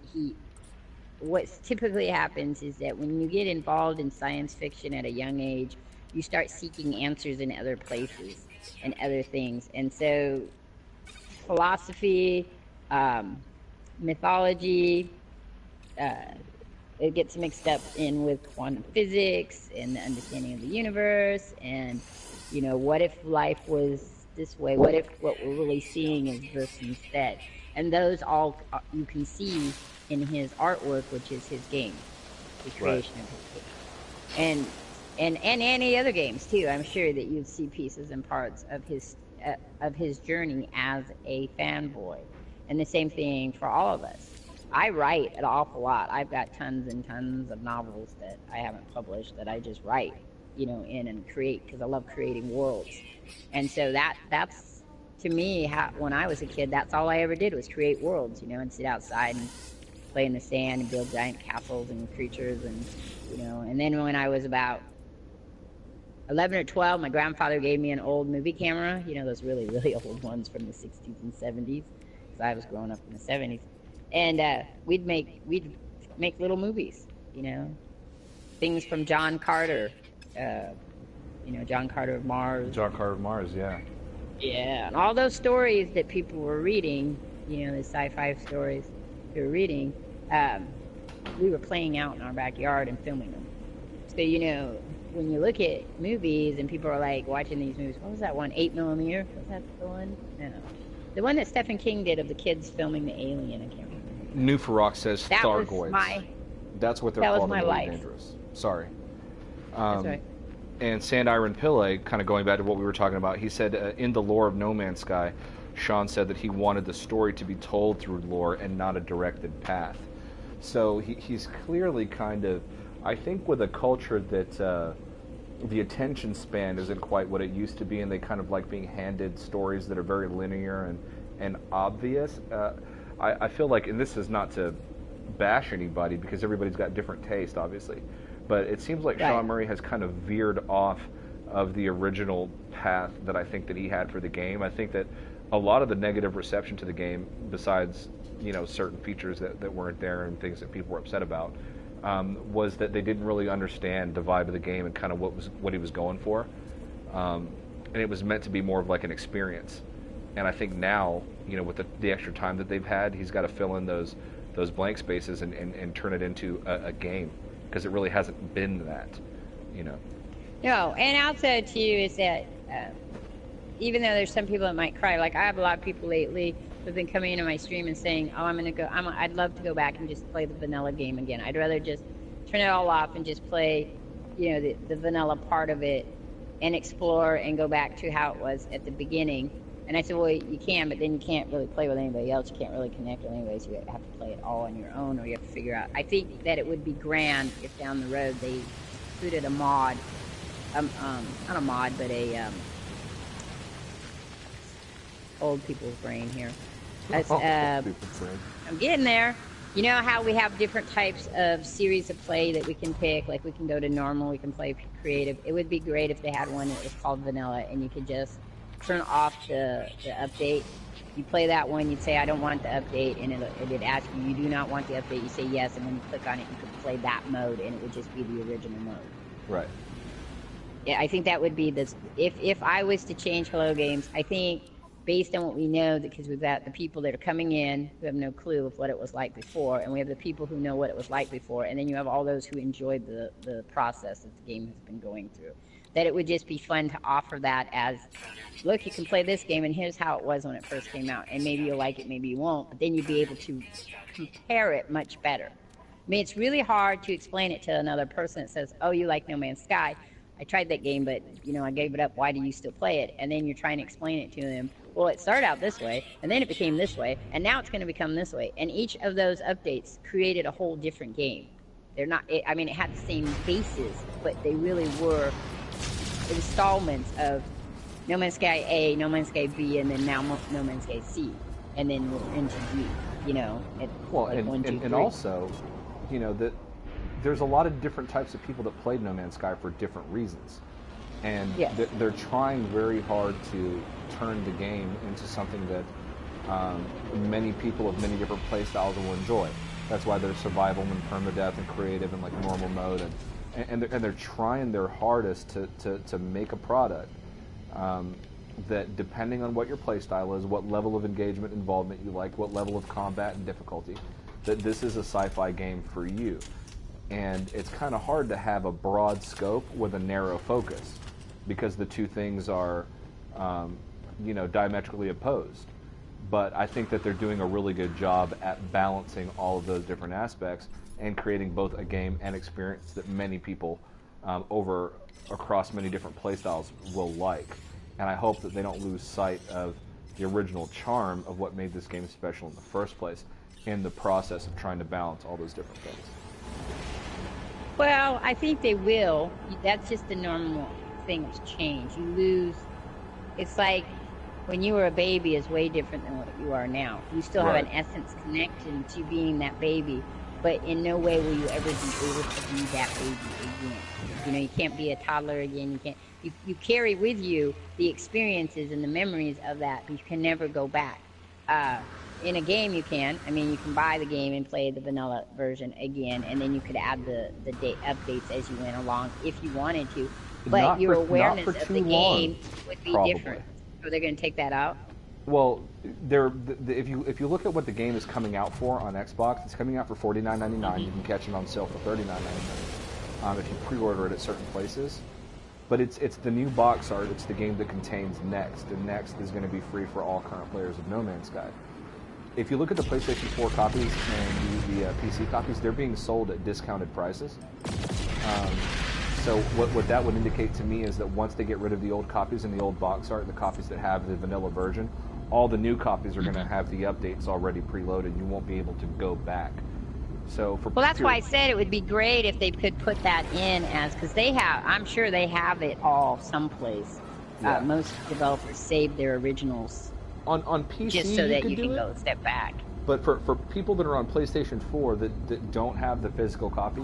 what typically happens is that when you get involved in science fiction at a young age, you start seeking answers in other places and other things. And so philosophy, mythology, it gets mixed up in with quantum physics and the understanding of the universe. And, what if life was this way? What if what we're really seeing is this instead? And those all you can see in his artwork, which is his game, the creation of his game, and any other games too. I'm sure that you'd see pieces and parts of his journey as a fanboy, and the same thing for all of us. I write an awful lot. I've got tons and tons of novels that I haven't published that I just write, in and create because I love creating worlds, and so that's. To me, when I was a kid, that's all I ever did was create worlds, and sit outside and play in the sand and build giant castles and creatures, and and then when I was about 11 or 12, my grandfather gave me an old movie camera, those really, really old ones from the 60s and 70s, because I was growing up in the 70s, and we'd make little movies, you know, things from John Carter, John Carter of Mars. John Carter of Mars, yeah. Yeah, and all those stories that people were reading, the sci-fi stories they were reading, we were playing out in our backyard and filming them. So, when you look at movies and people are like watching these movies, what was that one? 8mm? Was that the one? No. The one that Stephen King did of the kids filming the alien, I can't remember. New for Rock says That was Thargoids. That's what they're that was called my in Really life. Dangerous. Sorry. That's right. And Sandiron Pillay, kind of going back to what we were talking about, he said in the lore of No Man's Sky, Sean said that he wanted the story to be told through lore and not a directed path. So he's clearly kind of, I think with a culture that the attention span isn't quite what it used to be, and they kind of like being handed stories that are very linear and obvious. I feel like, and this is not to bash anybody because everybody's got different taste, obviously, but it seems like Sean Murray has kind of veered off of the original path that I think that he had for the game. I think that a lot of the negative reception to the game, besides certain features that weren't there and things that people were upset about, was that they didn't really understand the vibe of the game and kind of what he was going for, and it was meant to be more of like an experience. And I think now, with the extra time that they've had, he's got to fill in those blank spaces and turn it into a game, because it really hasn't been that, No, and also too is that even though there's some people that might cry, like I have a lot of people lately who've been coming into my stream and saying, "Oh, I'd love to go back and just play the vanilla game again. I'd rather just turn it all off and just play, the vanilla part of it and explore and go back to how it was at the beginning." And I said, well, you can, but then you can't really play with anybody else. You can't really connect with anybody, so you have to play it all on your own, or you have to figure out. I think that it would be grand if down the road they included a mod, not a mod, but a old people's brain here. I'm getting there. You know how we have different types of series of play that we can pick? Like we can go to normal, we can play creative. It would be great if they had one that was called vanilla, and you could just turn off the update. You play that one, you'd say, I don't want the update, and it'd ask you, you do not want the update, you say yes, and when you click on it, you could play that mode, and it would just be the original mode. Right. Yeah, I think that would be this. If I was to change Hello Games, I think based on what we know, because we've got the people that are coming in who have no clue of what it was like before, and we have the people who know what it was like before, and then you have all those who enjoyed the process that the game has been going through, that it would just be fun to offer that as, look, you can play this game, and here's how it was when it first came out, and maybe you'll like it, maybe you won't, but then you'd be able to compare it much better. I mean, it's really hard to explain it to another person that says, oh, you like No Man's Sky. I tried that game, but, I gave it up. Why do you still play it? And then you're trying to explain it to them. Well, it started out this way, and then it became this way, and now it's going to become this way. And each of those updates created a whole different game. They're not, it had the same bases, but they really were installments of No Man's Sky A, No Man's Sky B, and then now No Man's Sky C, and then we're into D, and also, that there's a lot of different types of people that played No Man's Sky for different reasons, and yes. they're trying very hard to turn the game into something that many people of many different play styles will enjoy. That's why there's survival and permadeath and creative and like normal mode, and they're trying their hardest to make a product that, depending on what your play style is, what level of engagement involvement you like, what level of combat and difficulty, that this is a sci-fi game for you. And it's kind of hard to have a broad scope with a narrow focus, because the two things are diametrically opposed. But I think that they're doing a really good job at balancing all of those different aspects and creating both a game and experience that many people across many different playstyles will like. And I hope that they don't lose sight of the original charm of what made this game special in the first place in the process of trying to balance all those different things. Well, I think they will. That's just the normal thing of change. You lose. It's like when you were a baby is way different than what you are now. You still have an essence connection to being that baby, but in no way will you ever be able to be that baby again. You can't be a toddler again. You can't. You carry with you the experiences and the memories of that, but you can never go back. in a game you can. I mean, you can buy the game and play the vanilla version again, and then you could add the updates as you went along if you wanted to. But Not your for- not awareness for of too the game long, would be probably. different. So they're going to take that out. Well, if you look at what the game is coming out for on Xbox, it's coming out for $49.99. You can catch it on sale for $39.99 if you pre-order it at certain places. But it's the new box art. It's the game that contains Next, and Next is going to be free for all current players of No Man's Sky. If you look at the PlayStation 4 copies and the PC copies, they're being sold at discounted prices. So what that would indicate to me is that once they get rid of the old copies and the old box art, the copies that have the vanilla version, all the new copies are going to have the updates already preloaded. You won't be able to go back. So for Well, that's why I said it would be great if they could put that in as, because they have, I'm sure they have it all someplace. Yeah. Most developers save their originals on PC just so that you do can it, go a step back. But for people that are on PlayStation 4 that don't have the physical copy,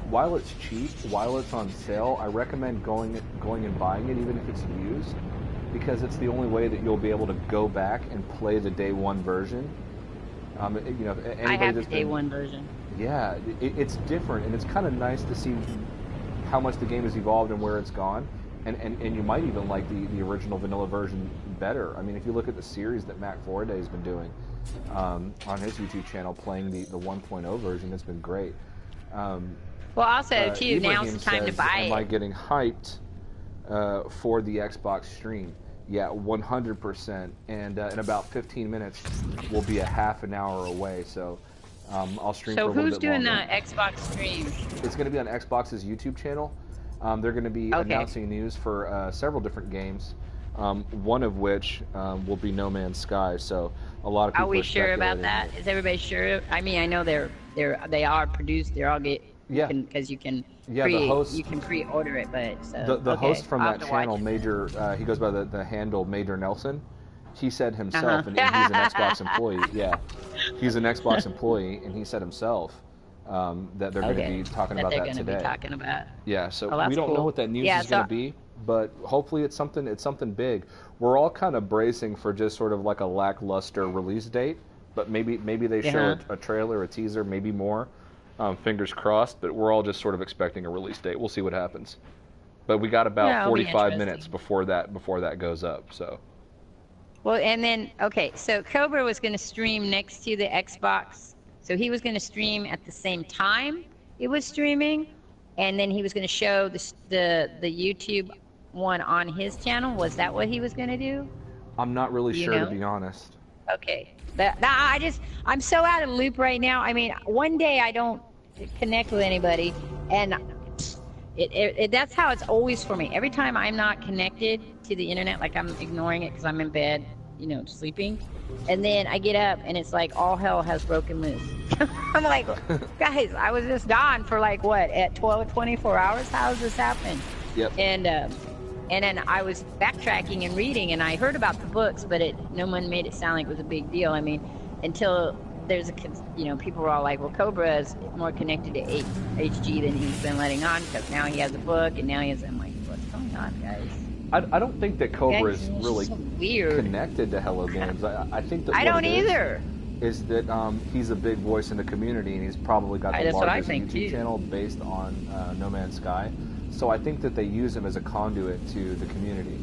while it's cheap, while it's on sale, I recommend going and buying it, even if it's used, because it's the only way that you'll be able to go back and play the day one version. You know, anybody I have the that's day been, one version. Yeah, it's different, and it's kind of nice to see how much the game has evolved and where it's gone. And you might even like the original vanilla version better. I mean, if you look at the series that Mac Florida has been doing on his YouTube channel, playing the 1.0 version, it's been great. Well, also, too, now's the time to buy Am I it. getting hyped for the Xbox stream? Yeah, 100%. And in about 15 minutes, we'll be a half an hour away. So I'll stream for a So little who's bit doing longer. the Xbox stream? It's going to be on Xbox's YouTube channel. They're going to be announcing news for several different games, one of which will be No Man's Sky. So a lot of people Are we are sure about speculating that? Is everybody sure? I mean, I know they are produced. They're all because you can the host, you can pre-order it, but so the host from I'll that have to watch channel, it. Major, he goes by the handle Major Nelson. He said himself, and he's an Xbox employee. Yeah, he's an Xbox employee, and he said himself that they're going to be talking about that today. They're going to be talking about. Yeah, so Oh, that's we don't know cool. what that news Yeah, is going to be, but hopefully it's something big. We're all kind of bracing for just sort of like a lackluster release date, but maybe they show a trailer, a teaser, maybe more. Fingers crossed, but we're all just sort of expecting a release date. We'll see what happens. But we got about 45 minutes before that goes up. So. Well, and then so Cobra was going to stream next to the Xbox, so he was going to stream at the same time it was streaming, and then he was going to show the YouTube one on his channel. Was that what he was going to do? I'm not really sure, to be honest. Okay. I'm so out of the loop right now. I mean, one day I don't connect with anybody, and that's how it's always for me. Every time I'm not connected to the internet, like I'm ignoring it because I'm in bed, sleeping, and then I get up and it's like all hell has broken loose. I'm like, guys, I was just gone for like what, at 24 hours? How does this happen? Yep. And then I was backtracking and reading, and I heard about the books, but no one made it sound like it was a big deal. I mean, until there's people were all like, well, Cobra is more connected to HG than he's been letting on, because now he has a book, and now he has, I'm like, what's going on, guys? I don't think that Cobra is really so weird. connected to Hello Games. I think that I don't either. Is that he's a big voice in the community, and he's probably got the largest YouTube channel based on No Man's Sky. So I think that they use him as a conduit to the community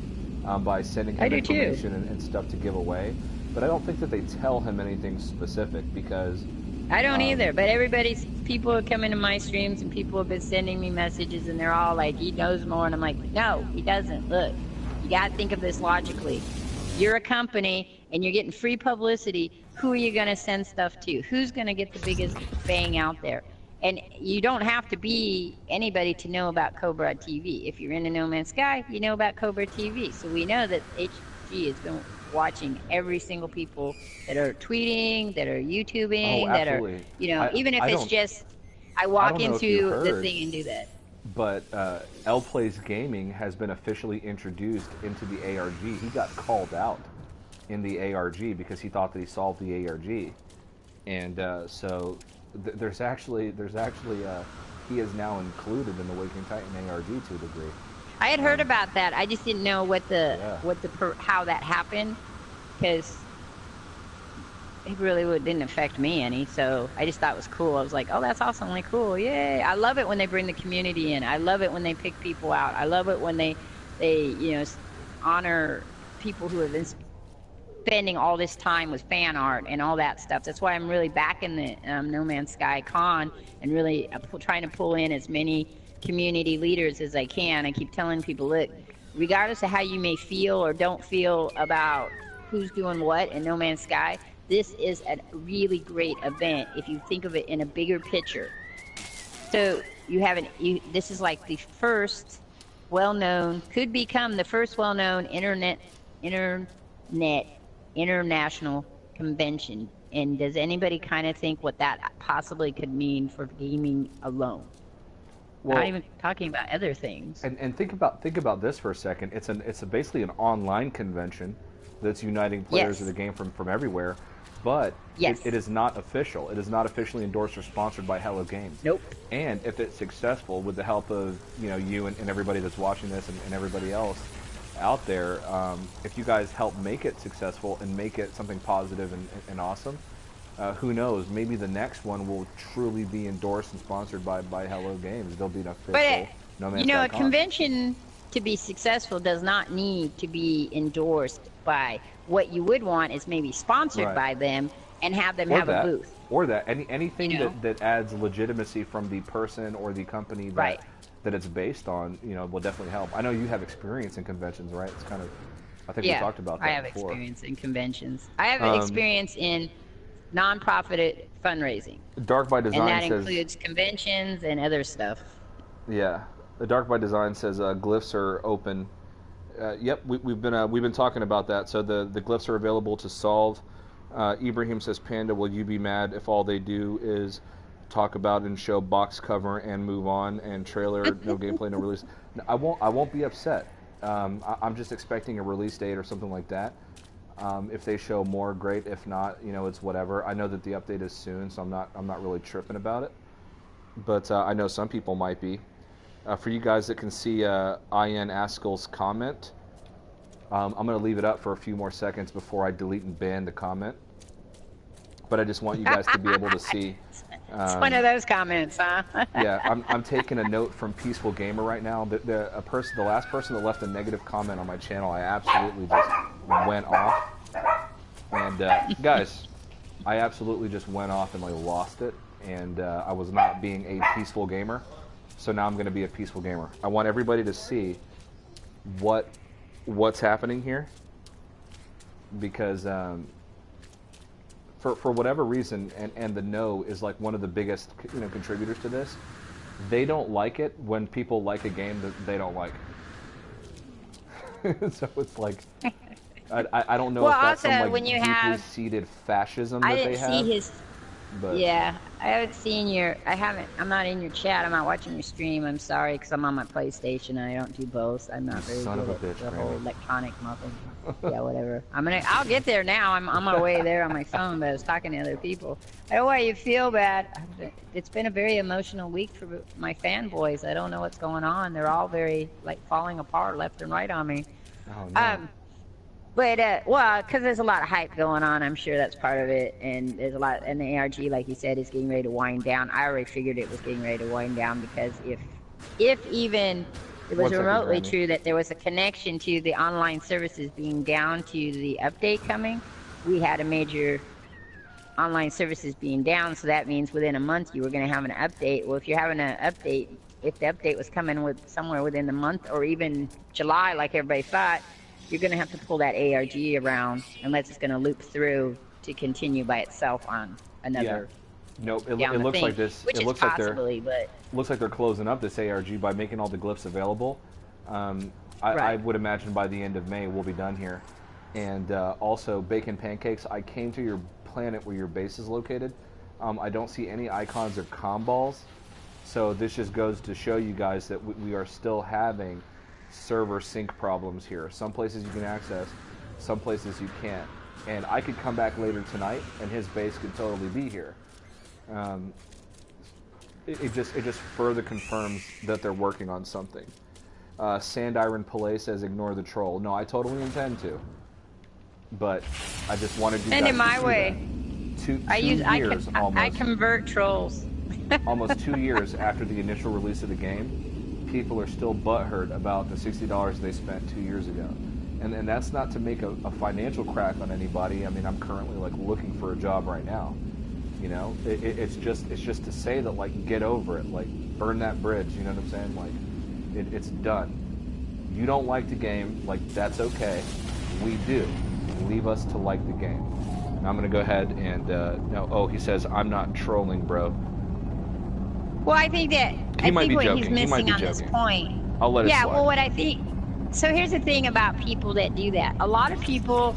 by sending him information and stuff to give away. But I don't think that they tell him anything specific, because... I don't either, but people are coming to my streams, and people have been sending me messages, and they're all like, he knows more, and I'm like, no, he doesn't. Look, you got to think of this logically. You're a company, and you're getting free publicity. Who are you going to send stuff to? Who's going to get the biggest bang out there? And you don't have to be anybody to know about Cobra TV. If you're into No Man's Sky, you know about Cobra TV. So we know that HG has been watching every single people that are tweeting, that are YouTubing, that are, even if it's just, I walk into the thing and do that. But L Plays Gaming has been officially introduced into the ARG. He got called out in the ARG because he thought that he solved the ARG. And so there's actually he is now included in the Waking Titan ARG to a degree. I had heard about that. I just didn't know how that happened, because it really didn't affect me any. So I just thought it was cool. I was like, oh, that's awesomely cool. Yay. I love it when they bring the community in. I love it when they pick people out. I love it when they honor people who have been spending all this time with fan art and all that stuff. That's why I'm really backing the No Man's Sky Con and really trying to pull in as many community leaders as I can. I keep telling people, look, regardless of how you may feel or don't feel about who's doing what in No Man's Sky, this is a really great event if you think of it in a bigger picture. So this is like the first well-known, could become the first well-known internet international convention. And does anybody kind of think what that possibly could mean for gaming alone? Well, not even talking about other things. And think about this for a second. It's basically an online convention that's uniting players of the game from everywhere, but it is not official. It is not officially endorsed or sponsored by Hello Games. Nope. And if it's successful, with the help of you and everybody that's watching this and everybody else out there, if you guys help make it successful and make it something positive and awesome, who knows? Maybe the next one will truly be endorsed and sponsored by Hello Games. There'll be an official No Man's Sky a convention to be successthing does not need to be endorsed by. What you would want is maybe sponsored by them and have them have a booth. Or anything that adds legitimacy from the person or the company that it's based on, will definitely help. I know you have experience in conventions, right? It's kind of, I think we talked about that I have before. Experience in conventions. I have experience in non-profit fundraising. Dark by Design says... And that includes conventions and other stuff. Yeah. The Dark by Design says glyphs are open. Yep, we've been talking about that. So the glyphs are available to solve. Ibrahim says, Panda, will you be mad if all they do is talk about and show box cover and move on and trailer, no gameplay, no release? I won't be upset. I'm just expecting a release date or something like that. If they show more, great. If not, it's whatever. I know that the update is soon, so I'm not really tripping about it. But I know some people might be. For you guys that can see Ian Askell's comment, I'm going to leave it up for a few more seconds before I delete and ban the comment. But I just want you guys to be able to see. It's one of those comments, huh? Yeah, I'm taking a note from Peaceful Gamer right now. The last person that left a negative comment on my channel, I absolutely just went off. And guys, I absolutely just went off and lost it. And I was not being a peaceful gamer. So now I'm going to be a peaceful gamer. I want everybody to see what's happening here, because for whatever reason, and the No is one of the biggest contributors to this. They don't like it when people like a game that they don't like. So it's I don't know if that's some deeply seated fascism that they have. I didn't see his. But yeah, I haven't seen I'm not in your chat. I'm not watching your stream. I'm sorry, because I'm on my PlayStation and I don't do both. I'm not very good at the whole electronic muffin. Yeah, whatever. I'll get there now. I'm on my way there on my phone, but I was talking to other people. I know why you feel bad. It's been a very emotional week for my fanboys. I don't know what's going on. They're all very falling apart left and right on me. Oh no. But, because there's a lot of hype going on, I'm sure that's part of it, and there's a lot, and the ARG, like you said, is getting ready to wind down. I already figured it was getting ready to wind down, because if even it was remotely true that there was a connection to the online services being down to the update coming, we had a major online services being down, so that means within a month you were going to have an update. Well, if you're having an update, if the update was coming somewhere within the month, or even July, like everybody thought, you're going to have to pull that ARG around, unless it's going to loop through to continue by itself on another. Yeah. No, it looks like this. Which it looks possibly, looks like they're closing up this ARG by making all the glyphs available. I would imagine by the end of May we'll be done here. And also, Bacon Pancakes, I came to your planet where your base is located. I don't see any icons or comm balls. So this just goes to show you guys that we are still having server sync problems here. Some places you can access, some places you can't. And I could come back later tonight and his base could totally be here. It just further confirms that they're working on something. Sandiron Palais says ignore the troll. No, I totally intend to. But I just wanted you guys to see my way. That. two years almost. I convert trolls. Almost 2 years after the initial release of the game, people are still butthurt about the $60 they spent 2 years ago. And that's not to make a financial crack on anybody. I mean, I'm currently like looking for a job right now. You know, it's just to say that, like, get over it, like burn that bridge. You know what I'm saying? Like, it's done. You don't like the game, like, that's okay. We do. Leave us to like the game. Now I'm gonna go ahead and no. Oh, he says I'm not trolling, bro. Well, I think what he's missing on this point. I'll let it slide. Yeah, well, what I think. So here's the thing about people that do that. A lot of people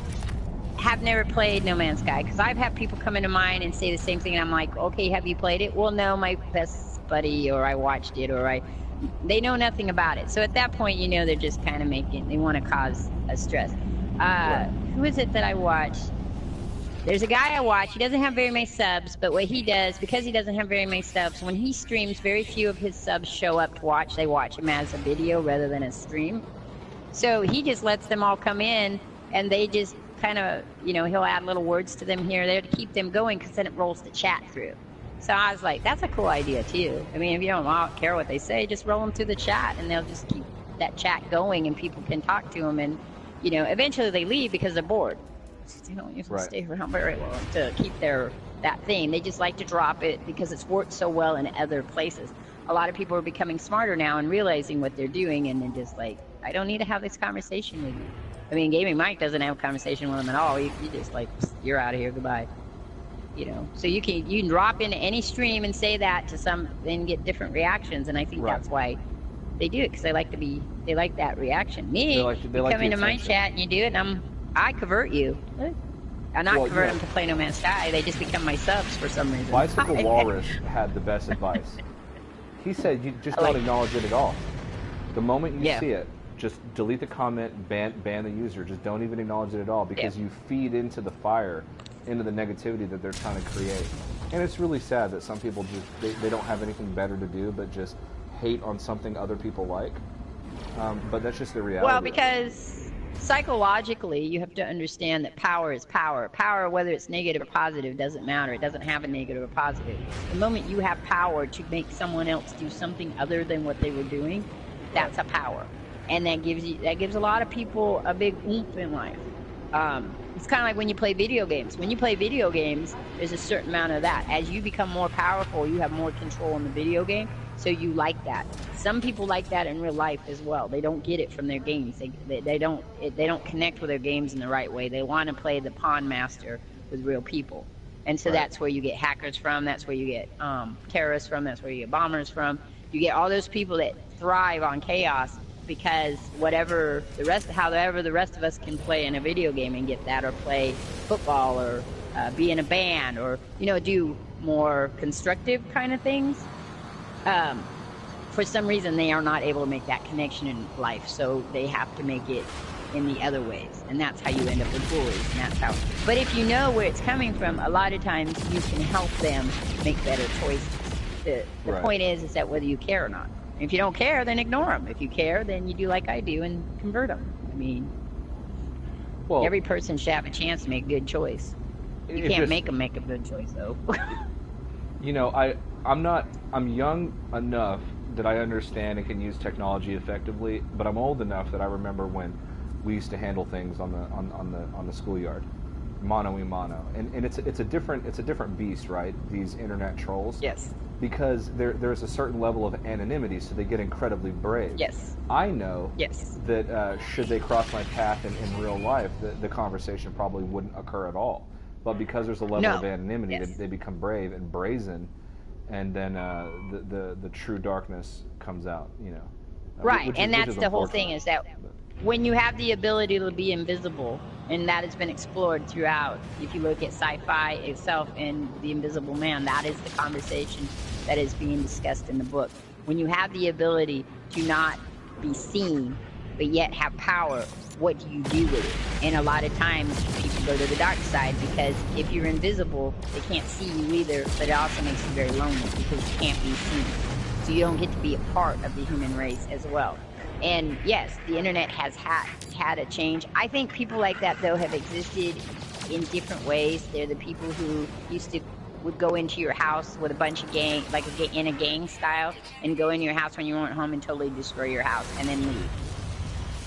have never played No Man's Sky, because I've had people come into mine and say the same thing, and I'm like, okay, have you played it? Well, no, my best buddy, or I watched it, or they know nothing about it. So at that point, you know, they're just kind of they want to cause a stress. Right. Who is it that I watched? There's a guy I watch. He doesn't have very many subs, but what he does, because he doesn't have very many subs, when he streams, very few of his subs show up to watch. They watch him as a video rather than a stream. So he just lets them all come in, and they just kind of, you know, he'll add little words to them here or there to keep them going, because then it rolls the chat through. So I was like, that's a cool idea too. I mean, if you don't care what they say, just roll them through the chat, and they'll just keep that chat going, and people can talk to them, and, you know, eventually they leave because they're bored. They don't usually stay around very long to keep that thing. They just like to drop it because it's worked so well in other places. A lot of people are becoming smarter now and realizing what they're doing, and they're just like, I don't need to have this conversation with you. I mean, Gaming Mike doesn't have a conversation with them at all. You just like, you're out of here, goodbye. You know, so you can drop into any stream and say that to some, and get different reactions, and I think that's why they do it, because they like that reaction. Me, you come into my chat and you do it, and I convert you. I not convert them to play No Man's Sky. They just become my subs for some reason. Bicycle Walrus had the best advice. He said you just don't acknowledge it at all. The moment you see it, just delete the comment, ban the user. Just don't even acknowledge it at all, because you feed into the fire, into the negativity that they're trying to create. And it's really sad that some people just they don't have anything better to do but just hate on something other people like. But that's just the reality. Well, because psychologically, you have to understand that power is power. Power, whether it's negative or positive, doesn't matter. It doesn't have a negative or positive. The moment you have power to make someone else do something other than what they were doing, that's a power. And that gives a lot of people a big oomph in life. It's kind of like when you play video games. When you play video games, there's a certain amount of that. As you become more powerful, you have more control in the video game, so you like that. Some people like that in real life as well. They don't get it from their games. They don't connect with their games in the right way. They want to play the pawn master with real people. And so that's where you get hackers from. That's where you get terrorists from. That's where you get bombers from. You get all those people that thrive on chaos, because however the rest of us can play in a video game and get that, or play football, or be in a band, or, you know, do more constructive kind of things, for some reason they are not able to make that connection in life, so they have to make it in the other ways, and that's how you end up with bullies, and that's how. But if you know where it's coming from, a lot of times you can help them make better choices. The point is that whether you care or not. If you don't care, then ignore them. If you care, then you do like I do and convert them. I mean, every person should have a chance to make a good choice. You can't make them make a good choice, though. You know, I'm young enough that I understand and can use technology effectively, but I'm old enough that I remember when we used to handle things on the schoolyard, mano y mano, and it's a different beast, right? These internet trolls. Yes. Because there's a certain level of anonymity, so they get incredibly brave. Yes. I know that should they cross my path in real life, the conversation probably wouldn't occur at all. But because there's a level of anonymity, they become brave and brazen, and then the true darkness comes out, you know. Right, and that's the whole thing, is that when you have the ability to be invisible, and that has been explored throughout, if you look at sci-fi itself and the Invisible Man, that is the conversation that is being discussed in the book. When you have the ability to not be seen, but yet have power, what do you do with it? And a lot of times people go to the dark side, because if you're invisible, they can't see you either, but it also makes you very lonely because you can't be seen. So you don't get to be a part of the human race as well. And yes, the internet has had a change. I think people like that, though, have existed in different ways. They're the people who would go into your house with a bunch of gang, like in a gang style, and go in your house when you weren't home and totally destroy your house and then leave.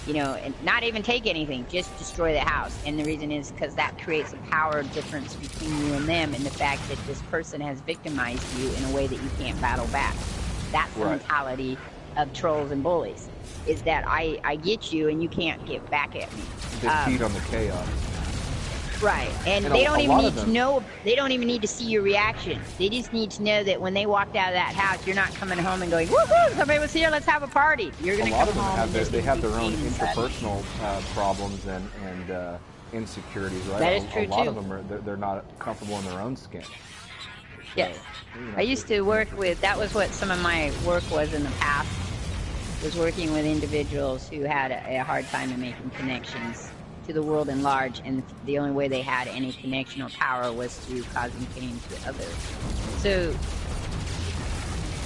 You know, and not even take anything, just destroy the house. And the reason is because that creates a power difference between you and them, and the fact that this person has victimized you in a way that you can't battle back. That's the mentality of trolls and bullies, is that I get you and you can't get back at me. They feed on the chaos. Right, and they don't even need to know, they don't even need to see your reaction. They just need to know that when they walked out of that house, you're not coming home and going, woohoo, somebody was here, let's have a party. You're going to come home. They have their own interpersonal problems and insecurities, right? That is true, too. A lot of them, they're not comfortable in their own skin. Yes. I used to work with, that was what some of my work was in the past, was working with individuals who had a hard time in making connections to the world in large, and the only way they had any connection or power was through causing pain to others. So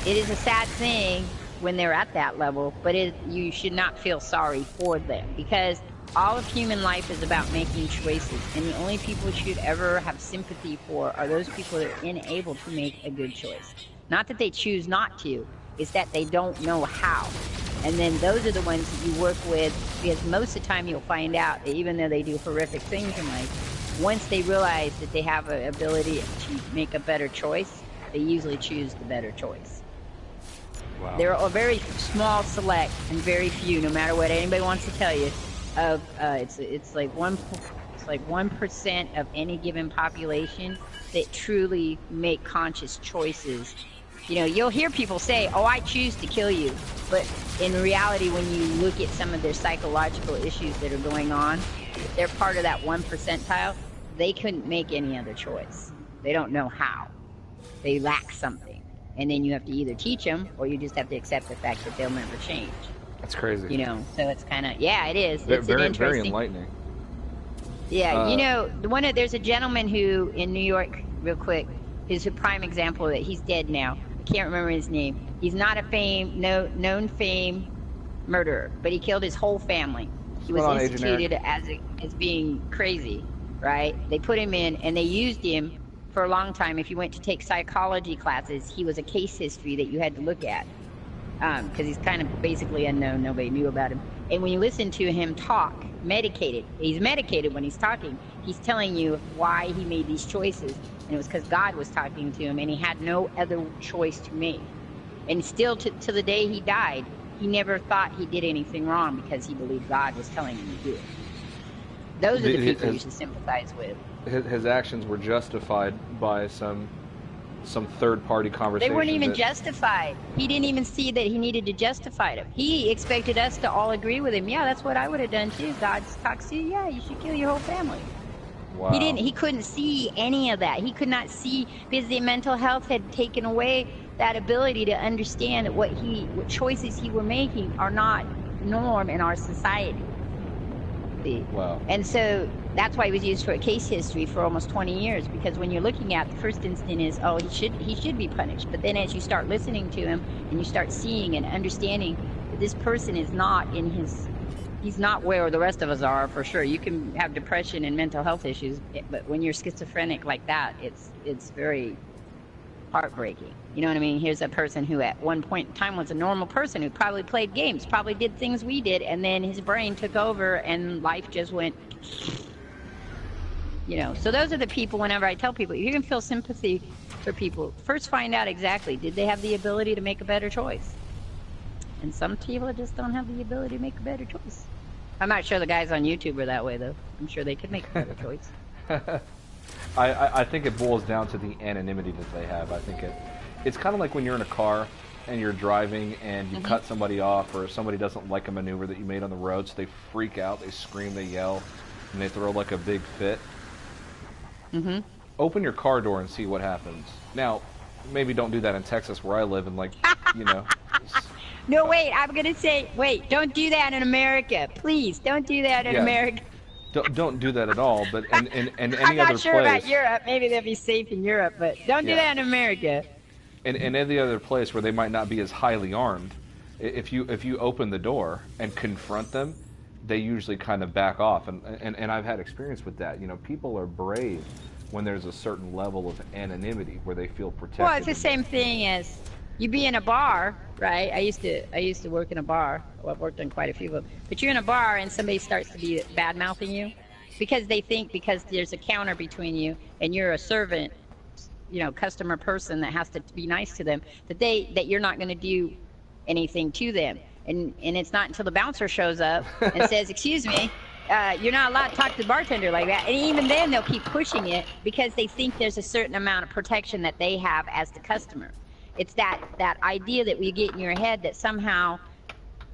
it is a sad thing when they're at that level, but you should not feel sorry for them, because all of human life is about making choices, and the only people you should ever have sympathy for are those people that are unable to make a good choice. Not that they choose not to, it's that they don't know how. And then those are the ones that you work with, because most of the time you'll find out that even though they do horrific things in life, once they realize that they have an ability to make a better choice, they usually choose the better choice. Wow. There are a very small select and very few, no matter what anybody wants to tell you, of it's like 1% of any given population that truly make conscious choices. You know, you'll hear people say, oh, I choose to kill you. But in reality, when you look at some of their psychological issues that are going on, if they're part of that 1 percentile, they couldn't make any other choice. They don't know how. They lack something. And then you have to either teach them, or you just have to accept the fact that they'll never change. That's crazy. You know, so it's kind of, yeah, it is. It's very enlightening. Yeah, you know, there's a gentleman who, in New York, real quick, is a prime example of that. He's dead now. Can't remember his name. He's not a known fame murderer, but he killed his whole family. He was instituted as being crazy, right? They put him in, and they used him for a long time. If you went to take psychology classes, he was a case history that you had to look at, because he's kind of basically unknown. Nobody knew about him. And when you listen to him talk, he's medicated when he's talking. He's telling you why he made these choices. And it was because God was talking to him, and he had no other choice to make. And still, to the day he died, he never thought he did anything wrong because he believed God was telling him to do it. Those are the people you should sympathize with. His actions were justified by some third-party conversation. They weren't even justified. He didn't even see that he needed to justify them. He expected us to all agree with him. Yeah, that's what I would have done too. God talks to you. Yeah, you should kill your whole family. Wow. He couldn't see any of that. He could not see, because the mental health had taken away that ability to understand that what choices he were making are not norm in our society. Wow. And so that's why he was used for a case history for almost 20 years, because when you're looking at the first instant is, oh, he should be punished. But then as you start listening to him and you start seeing and understanding that this person is not he's not where the rest of us are, for sure. You can have depression and mental health issues, but when you're schizophrenic like that, it's very heartbreaking. You know what I mean? Here's a person who at one point in time was a normal person who probably played games, probably did things we did, and then his brain took over and life just went, you know. So those are the people, whenever I tell people, you can feel sympathy for people. First find out exactly, did they have the ability to make a better choice? And some people just don't have the ability to make a better choice. I'm not sure the guys on YouTube are that way, though. I'm sure they could make a better choice. I think it boils down to the anonymity that they have. I think it's kind of like when you're in a car and you're driving and you cut somebody off, or somebody doesn't like a maneuver that you made on the road, so they freak out, they scream, they yell, and they throw like a big fit. Open your car door and see what happens. Now, maybe don't do that in Texas where I live, and like, you know. No, wait, I'm going to say, wait, don't do that in America. Please, don't do that in America. Don't do that at all, but in any other place. I'm not sure about Europe. Maybe they'll be safe in Europe, but don't do that in America. In any other place where they might not be as highly armed, if you open the door and confront them, they usually kind of back off, and I've had experience with that. You know, people are brave when there's a certain level of anonymity where they feel protected. Well, it's the same thing as you be in a bar, right? I used to work in a bar. Well, I've worked in quite a few of them. But you're in a bar and somebody starts to be bad mouthing you because they think because there's a counter between you and you're a servant, you know, customer person that has to be nice to them, that you're not going to do anything to them. And it's not until the bouncer shows up and says, "Excuse me, you're not allowed to talk to the bartender like that." And even then, they'll keep pushing it because they think there's a certain amount of protection that they have as the customer. It's that idea that we get in your head that somehow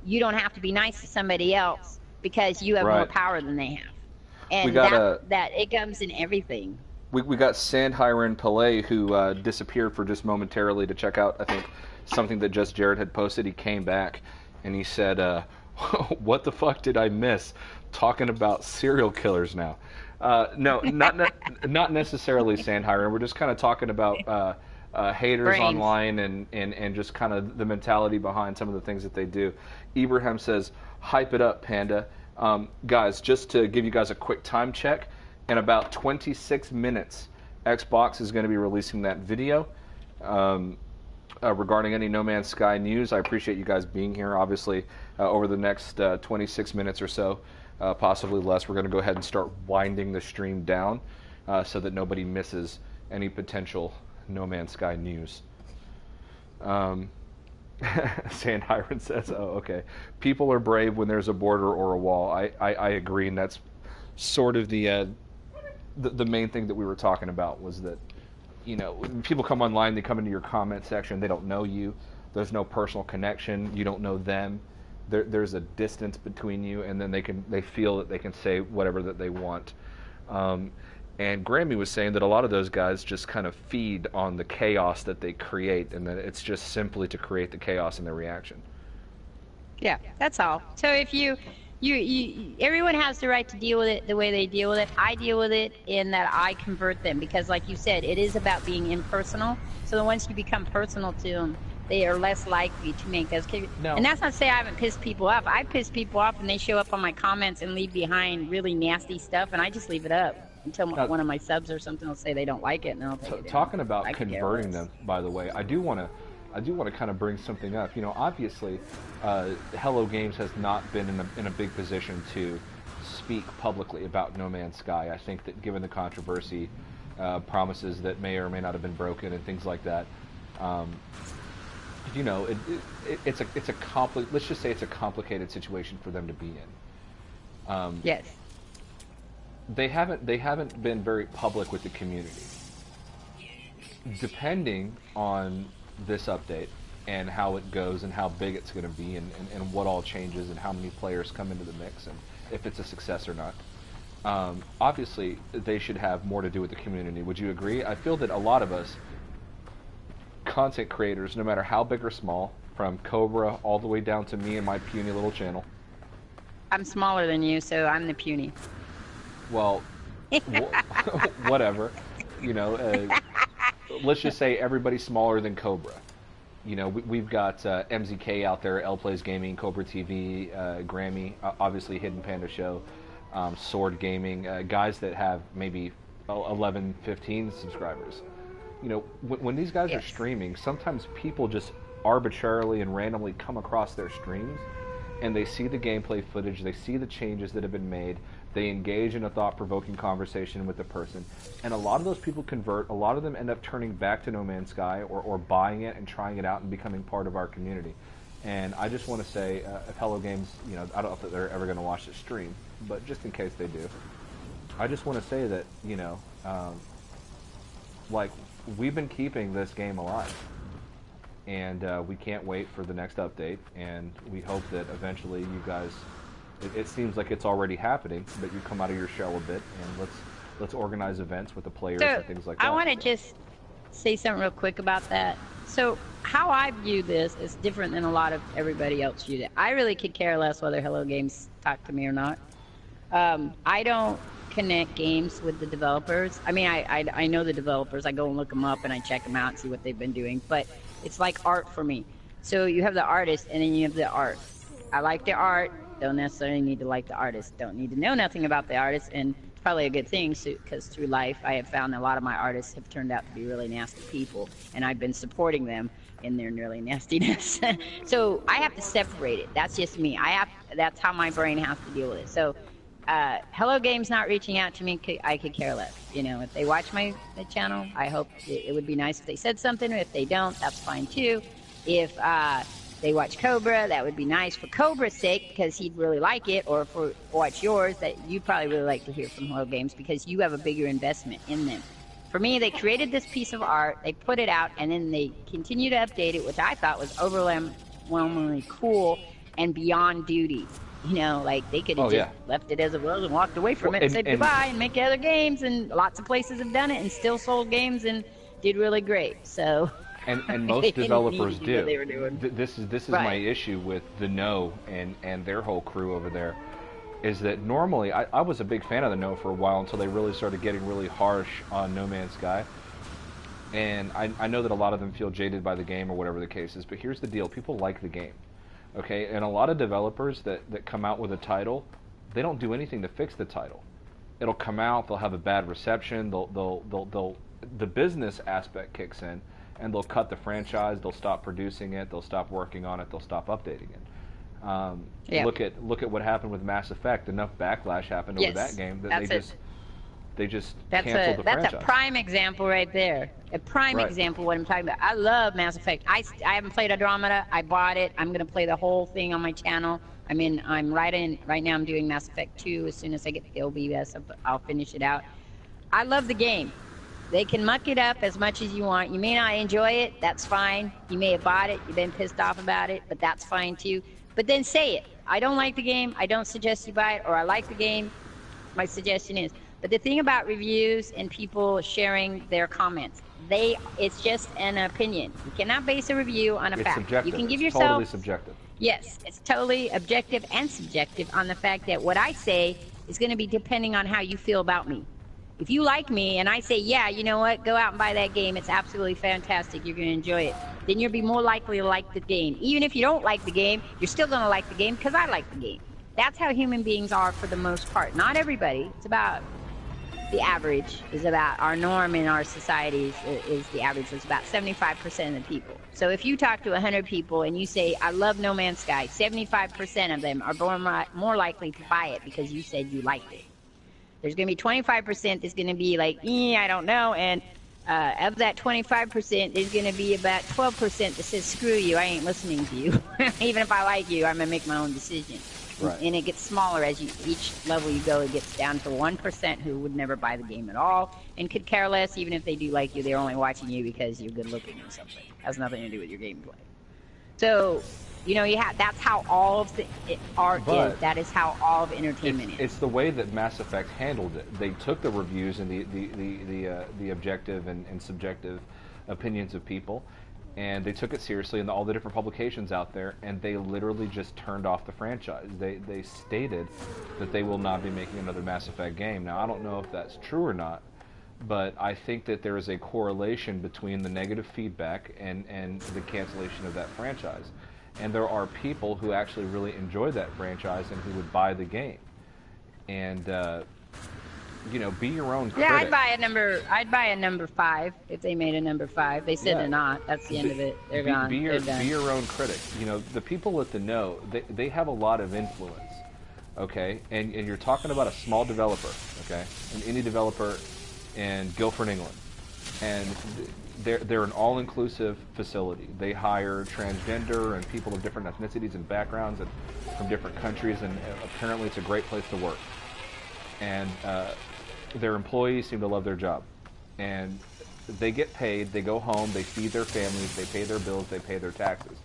you don't have to be nice to somebody else because you have more power than they have. And that it comes in everything. We got Sandhiren Pillay, who disappeared for just momentarily to check out, I think, something that Just Jared had posted. He came back and he said, what the fuck did I miss? Talking about serial killers now. No, not necessarily Sandhiren. We're just kind of talking about haters Brains. Online and just kind of the mentality behind some of the things that they do. Ibrahim says, hype it up, Panda. Guys, just to give you guys a quick time check, in about 26 minutes, Xbox is going to be releasing that video regarding any No Man's Sky news. I appreciate you guys being here. Obviously, over the next 26 minutes or so, possibly less, we're going to go ahead and start winding the stream down so that nobody misses any potential No Man's Sky news. Sandhiren says, oh, okay. People are brave when there's a border or a wall. I agree, and that's sort of the main thing that we were talking about was that, you know, when people come online, they come into your comment section, they don't know you, there's no personal connection, you don't know them, there's a distance between you, and then they feel that they can say whatever that they want. And Grammy was saying that a lot of those guys just kind of feed on the chaos that they create, and that it's just simply to create the chaos in their reaction. Yeah, that's all. So if you everyone has the right to deal with it the way they deal with it. I deal with it in that I convert them because, like you said, it is about being impersonal. So once you become personal to them, they are less likely to make those. No. And that's not to say I haven't pissed people off. I piss people off and they show up on my comments and leave behind really nasty stuff, and I just leave it up until one of my subs or something will say they don't like it, and I'll take it down. Talking about converting them, by the way, I do want to kind of bring something up. You know, obviously, Hello Games has not been in a big position to speak publicly about No Man's Sky. I think that given the controversy, promises that may or may not have been broken and things like that, you know, let's just say it's a complicated situation for them to be in. Yes. They haven't been very public with the community. Depending on this update and how it goes and how big it's going to be and what all changes and how many players come into the mix and if it's a success or not, obviously they should have more to do with the community. Would you agree? I feel that a lot of us content creators, no matter how big or small, from Cobra all the way down to me and my puny little channel. I'm smaller than you, so I'm the puny. Well, whatever. You know, let's just say everybody's smaller than Cobra. You know, we've got MZK out there, L Plays Gaming, Cobra TV, Grammy, obviously Hidden Panda Show, Sword Gaming, guys that have maybe 11, 15 subscribers. You know, when these guys are streaming, sometimes people just arbitrarily and randomly come across their streams and they see the gameplay footage, they see the changes that have been made, they engage in a thought-provoking conversation with the person, and a lot of those people convert. A lot of them end up turning back to No Man's Sky or buying it and trying it out and becoming part of our community. And I just want to say, if Hello Games, you know, I don't know if they're ever going to watch the stream, but just in case they do, I just want to say that, you know, like, we've been keeping this game alive. And we can't wait for the next update, and we hope that eventually you guys, it seems like it's already happening, but you come out of your shell a bit, and let's organize events with the players and things like that. I want to just say something real quick about that. So how I view this is different than a lot of everybody else viewed it. I really could care less whether Hello Games talk to me or not. I don't connect games with the developers. I mean, I know the developers. I go and look them up and I check them out and see what they've been doing, but it's like art for me. So you have the artist and then you have the art. I like the art. don't necessarily need to like the artist, don't need to know nothing about the artist, and it's probably a good thing because through life I have found a lot of my artists have turned out to be really nasty people, and I've been supporting them in their really nastiness. So I have to separate it. That's just me. That's how my brain has to deal with it. So Hello Game's not reaching out to me. I could care less. You know, if they watch my channel, I hope it would be nice if they said something. If they don't, that's fine too. If they watch Cobra, that would be nice for Cobra's sake because he'd really like it, or for watch yours, that you'd probably really like to hear from Hello Games because you have a bigger investment in them. For me, they created this piece of art, they put it out, and then they continue to update it, which I thought was overwhelmingly cool and beyond duty. You know, like they could have just left it as it was and walked away from it and said goodbye and make other games, and lots of places have done it and still sold games and did really great. So. And most developers do. This is right. My issue with the No and their whole crew over there, is that normally I was a big fan of the No for a while until they really started getting really harsh on No Man's Sky. And I know that a lot of them feel jaded by the game or whatever the case is, but here's the deal: people like the game, okay? And a lot of developers that come out with a title, they don't do anything to fix the title. It'll come out, they'll have a bad reception, the business aspect kicks in. And they'll cut the franchise. They'll stop producing it. They'll stop working on it. They'll stop updating it. Look at what happened with Mass Effect. Enough backlash happened over that game that they just canceled the franchise. That's a prime example right there. A prime example of what I'm talking about. I love Mass Effect. I haven't played Andromeda. I bought it. I'm gonna play the whole thing on my channel. I'm right now. I'm doing Mass Effect 2. As soon as I get the OBS, I'll finish it out. I love the game. They can muck it up as much as you want. You may not enjoy it. That's fine. You may have bought it. You've been pissed off about it, but that's fine too. But then say it. I don't like the game. I don't suggest you buy it. Or I like the game. My suggestion is. But the thing about reviews and people sharing their comments, it's just an opinion. You cannot base a review on a fact. Subjective. You can give it's yourself totally subjective. Yes, it's totally objective and subjective on the fact that what I say is going to be depending on how you feel about me. If you like me and I say, yeah, you know what, go out and buy that game, it's absolutely fantastic, you're going to enjoy it, then you'll be more likely to like the game. Even if you don't like the game, you're still going to like the game because I like the game. That's how human beings are for the most part. Not everybody. It's about the average, is about our norm in our societies is the average. It's about 75% of the people. So if you talk to 100 people and you say, I love No Man's Sky, 75% of them are more likely to buy it because you said you liked it. There's going to be 25% that's going to be like, I don't know, and of that 25%, there's going to be about 12% that says, screw you, I ain't listening to you. Even if I like you, I'm going to make my own decision. Right. And it gets smaller as each level you go. It gets down to 1% who would never buy the game at all and could care less. Even if they do like you, they're only watching you because you're good looking or something. It has nothing to do with your gameplay. So, you know, that's how all of the art is. That is how all of entertainment is. It's the way that Mass Effect handled it. They took the reviews and the objective and subjective opinions of people, and they took it seriously in all the different publications out there, and they literally just turned off the franchise. They stated that they will not be making another Mass Effect game. Now, I don't know if that's true or not, but I think that there is a correlation between the negative feedback and the cancellation of that franchise. And there are people who actually really enjoy that franchise and who would buy the game. And you know, be your own critic. Yeah, I'd buy a number 5 if they made a number 5. They said they're not. That's the end of it. They're gone. Be your own critic. You know, the people at the No, they have a lot of influence. Okay, and you're talking about a small developer. Okay, an indie developer in Guildford, England, and they're an all-inclusive facility. They hire transgender and people of different ethnicities and backgrounds and from different countries, and apparently it's a great place to work. And their employees seem to love their job. And they get paid, they go home, they feed their families, they pay their bills, they pay their taxes.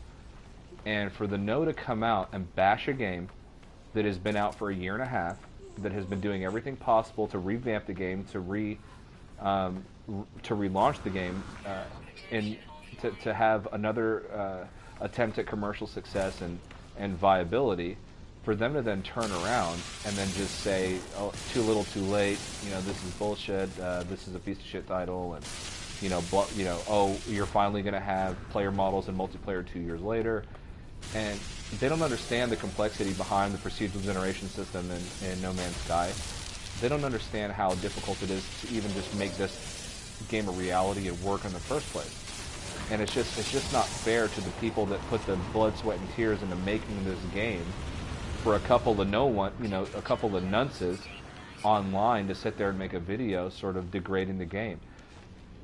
And for the No to come out and bash a game that has been out for a year and a half, that has been doing everything possible to revamp the game, to relaunch the game, and to have another attempt at commercial success and viability, for them to then turn around and then just say, oh, too little too late, you know, this is bullshit, this is a piece of shit title, and oh, you're finally going to have player models and multiplayer 2 years later. And they don't understand the complexity behind the procedural generation system in No Man's Sky. They don't understand how difficult it is to even just make this game a reality and work in the first place. And it's just not fair to the people that put the blood, sweat, and tears into making this game for a couple of a couple of nunces online to sit there and make a video sort of degrading the game.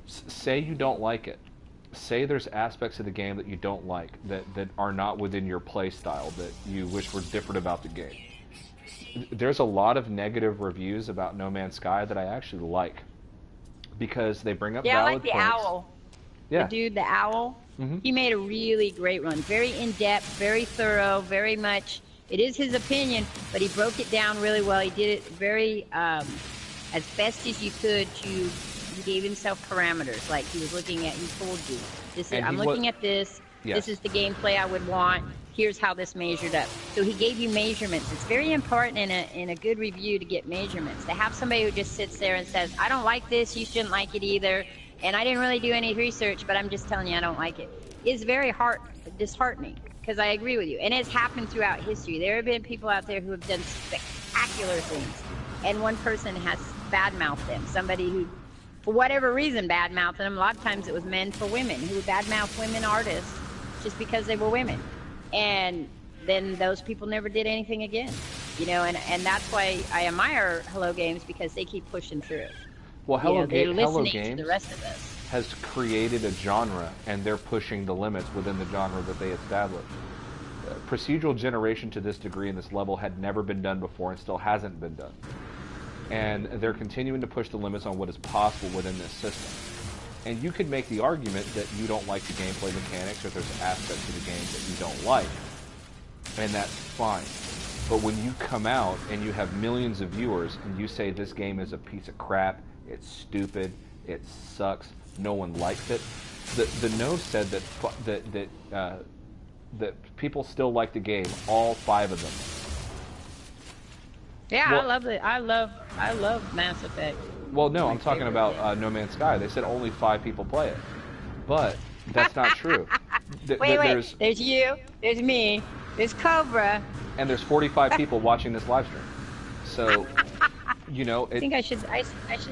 Say you don't like it. Say there's aspects of the game that you don't like, that are not within your play style, that you wish were different about the game. There's a lot of negative reviews about No Man's Sky that I actually like, because they bring up valid points. I like the owl. Yeah. The dude, the owl. Mm-hmm. He made a really great run. Very in-depth, very thorough, very much. It is his opinion, but he broke it down really well. He did it very, as best as you could to... He gave himself parameters, like he was looking at, he told you, I'm looking at this, yes. This is the gameplay I would want, here's how this measured up. So he gave you measurements. It's very important in a good review to get measurements. To have somebody who just sits there and says, I don't like this, you shouldn't like it either, and I didn't really do any research, but I'm just telling you I don't like it, is very disheartening, because I agree with you. And it's happened throughout history. There have been people out there who have done spectacular things, and one person has badmouthed them, somebody who, for whatever reason, bad-mouthing them. A lot of times it was men for women who would bad-mouth women artists just because they were women. And then those people never did anything again. You know, and that's why I admire Hello Games, because they keep pushing through. Well, Hello Games to the rest of us. Has created a genre, and they're pushing the limits within the genre that they established. Procedural generation to this degree and this level had never been done before and still hasn't been done. And they're continuing to push the limits on what is possible within this system. And you could make the argument that you don't like the gameplay mechanics, or there's aspects of the game that you don't like, and that's fine. But when you come out and you have millions of viewers and you say this game is a piece of crap, it's stupid, it sucks, no one likes it, the No said that people still like the game, all 5 of them. Yeah, well, I love Mass Effect. Well, no, I'm talking about No Man's Sky. They said only 5 people play it, but that's not true. Wait. There's you. There's me. There's Cobra. And there's 45 people watching this live stream. So, you know, I think I should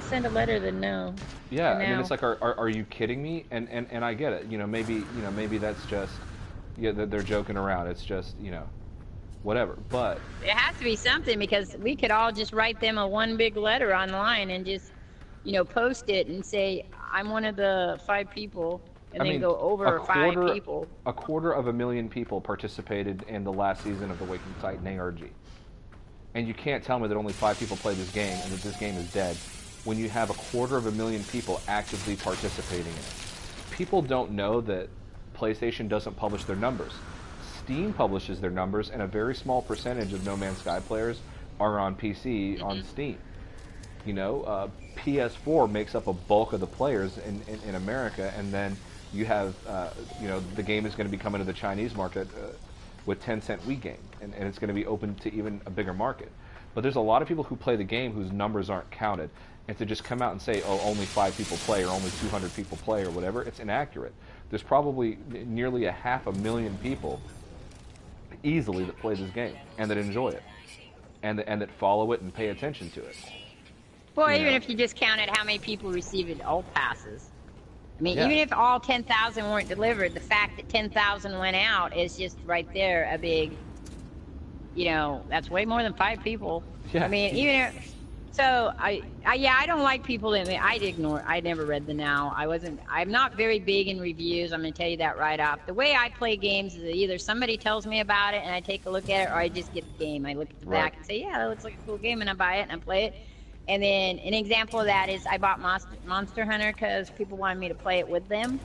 send a letter to No. Yeah, I mean, it's like, are you kidding me? And I get it. Maybe that's just, they're joking around. It's just, whatever. But it has to be something, because we could all just write them a one big letter online and just, post it and say, I'm one of the 5 people, and then go over 5 people. 250,000 people participated in the last season of the Waking Titan ARG. And you can't tell me that only 5 people play this game and that this game is dead when you have 250,000 people actively participating in it. People don't know that PlayStation doesn't publish their numbers. Steam publishes their numbers, and a very small percentage of No Man's Sky players are on PC on Steam. PS4 makes up a bulk of the players in America, and then you have, the game is going to be coming to the Chinese market with Tencent WeGame, and it's going to be open to even a bigger market. But there's a lot of people who play the game whose numbers aren't counted, and to just come out and say, oh, only 5 people play, or only 200 people play, or whatever, it's inaccurate. There's probably nearly 500,000 people easily that play this game and that enjoy it and that follow it and pay attention to it. Well, even if you just counted how many people received all passes. I mean, Yeah. even if all 10,000 weren't delivered, the fact that 10,000 went out is just right there a big, that's way more than 5 people. Yeah. I mean, I don't like people that, I never read the Now. I'm not very big in reviews. I'm going to tell you that right off. The way I play games is that either somebody tells me about it and I take a look at it, or I just get the game. I look at the back and say, yeah, that looks like a cool game, and I buy it and I play it. And then an example of that is I bought Monster Hunter because people wanted me to play it with them.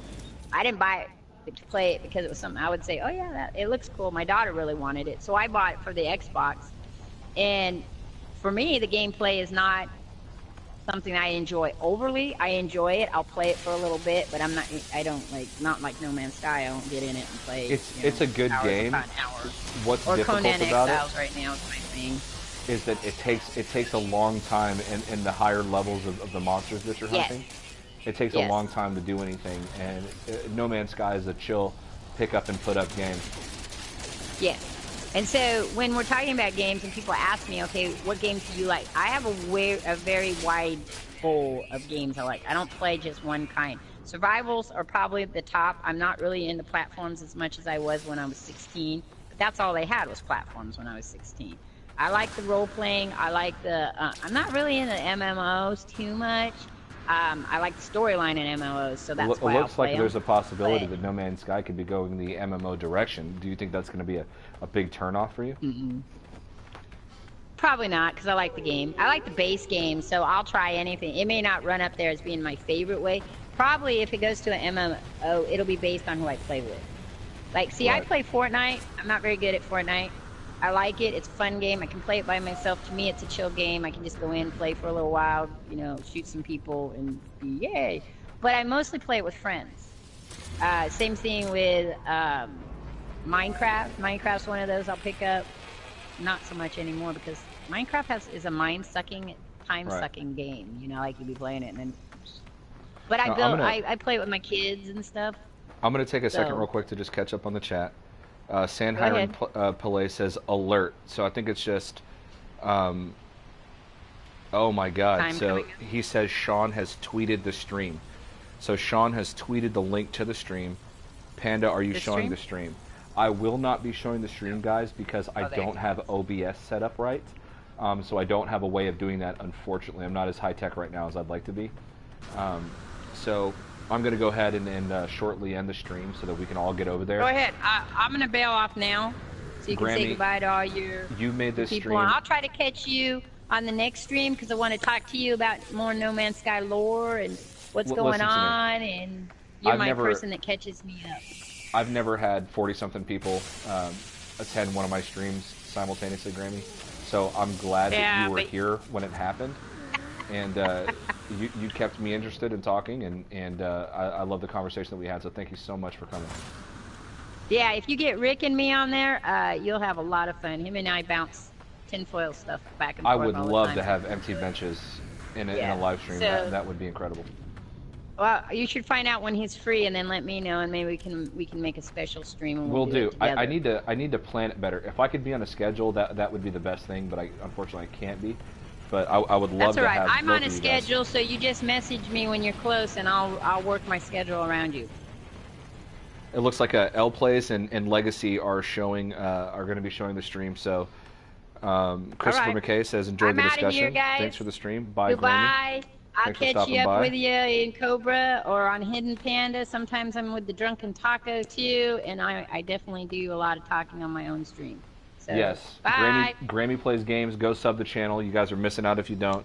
I didn't buy it to play it because it was something I would say, oh yeah, it looks cool. My daughter really wanted it, so I bought it for the Xbox. And for me, the gameplay is not something I enjoy overly. I enjoy it. I'll play it for a little bit, but not like No Man's Sky. I don't get in it and play. It's a good game. What's difficult Conan about Exiles it right now is my thing. is that it takes a long time in the higher levels of the monsters that you're hunting. It takes a long time to do anything, and No Man's Sky is a chill, pick up and put up game. Yeah. And so when we're talking about games and people ask me, okay, what games do you like? I have a very wide bowl of games I like. I don't play just one kind. Survivals are probably at the top. I'm not really into platforms as much as I was when I was 16, but that's all they had was platforms when I was 16. I like the role playing. I like the. I'm not really into MMOs too much. I like the storyline in MMOs, so that's why It looks I'll play like there's a possibility but, that No Man's Sky could be going the MMO direction. Do you think that's going to be a big turnoff for you? Probably not, because I like the game. I like the base game, so I'll try anything. It may not run up there as being my favorite way. Probably if it goes to an MMO, it'll be based on who I play with. Like, see, Right. I play Fortnite. I'm not very good at Fortnite. I like it. It's a fun game. I can play it by myself. To me, it's a chill game. I can just go in, play for a little while, you know, shoot some people, and be yay. But I mostly play it with friends. Same thing with Minecraft. Minecraft's one of those I'll pick up. Not so much anymore because Minecraft is a mind-sucking, time-sucking game. You know, like you'd be playing it and then. But I play it with my kids and stuff. I'm going to take a second So- real quick to just catch up on the chat. San Go Hiram ahead. Pillay says alert. So I think it's just, oh my God. Time So coming up. he says Sean has tweeted the stream. So Sean has tweeted the link to the stream. Panda, are you The showing stream? the stream? I will not be showing the stream, guys, because I Oh, there you don't go. have OBS set up right. So I don't have a way of doing that, unfortunately. I'm not as high-tech right now as I'd like to be. So I'm going to go ahead and shortly end the stream so that we can all get over there. Go ahead. I'm going to bail off now so you can say Grammy, goodbye to all your You made this people. stream. I'll try to catch you on the next stream because I want to talk to you about more No Man's Sky lore and what's Listen going to me. on. And you're I've my never- person that catches me up. I've never had 40-something people attend one of my streams simultaneously, Grammy. So I'm glad that Yeah, you were but- here when it happened. And you kept me interested in talking, and I love the conversation that we had, so thank you so much for coming. Yeah, if you get Rick and me on there, you'll have a lot of fun. Him and I bounce tinfoil stuff back and I forth would all the love time. to have empty benches in a Yeah, live stream. so- That would be incredible. Well, you should find out when he's free and then let me know, and maybe we can make a special stream. And We'll do. do. It together. I need to plan it better. If I could be on a schedule, that would be the best thing. But unfortunately I can't be. But I would love That's to all right. have I'm both on a of you guys. schedule, so you just message me when you're close, and I'll work my schedule around you. It looks like L Plays and Legacy are going to be showing the stream. So Christopher right. McKay says enjoyed I'm the outta discussion. here, guys. Thanks for the stream. Bye, Grammy. Goodbye. I'll Thanks for catch stopping you up by. with you in Cobra or on Hidden Panda. Sometimes I'm with the Drunken Taco too, and I definitely do a lot of talking on my own stream. So, Yes. bye. Grammy plays games. Go sub the channel. You guys are missing out if you don't.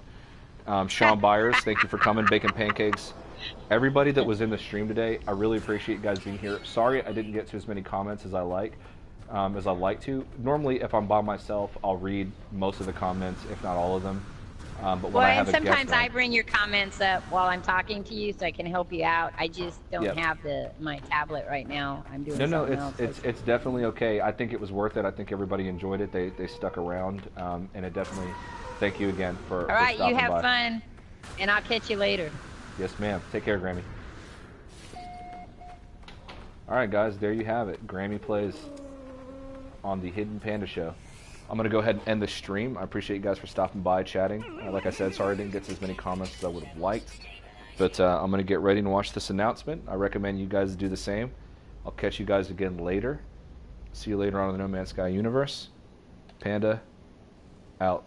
Sean Byers, thank you for coming. Bacon Pancakes. Everybody that was in the stream today, I really appreciate you guys being here. Sorry I didn't get to as many comments as I like to. Normally, if I'm by myself, I'll read most of the comments, if not all of them. But when Well, I and have a guest sometimes I on, bring your comments up while I'm talking to you, so I can help you out. I just don't Yep. have my tablet right now. I'm doing No, something else. it's definitely okay. I think it was worth it. I think everybody enjoyed it. They stuck around, and it definitely. Thank you again for. All right, for you stopping have by. fun, and I'll catch you later. Yes, ma'am. Take care, Grammy. All right, guys, there you have it. Grammy plays on the Hidden Panda Show. I'm going to go ahead and end the stream. I appreciate you guys for stopping by, chatting. Like I said, sorry I didn't get to as many comments as I would have liked. But I'm going to get ready and watch this announcement. I recommend you guys do the same. I'll catch you guys again later. See you later on in the No Man's Sky universe. Panda, out.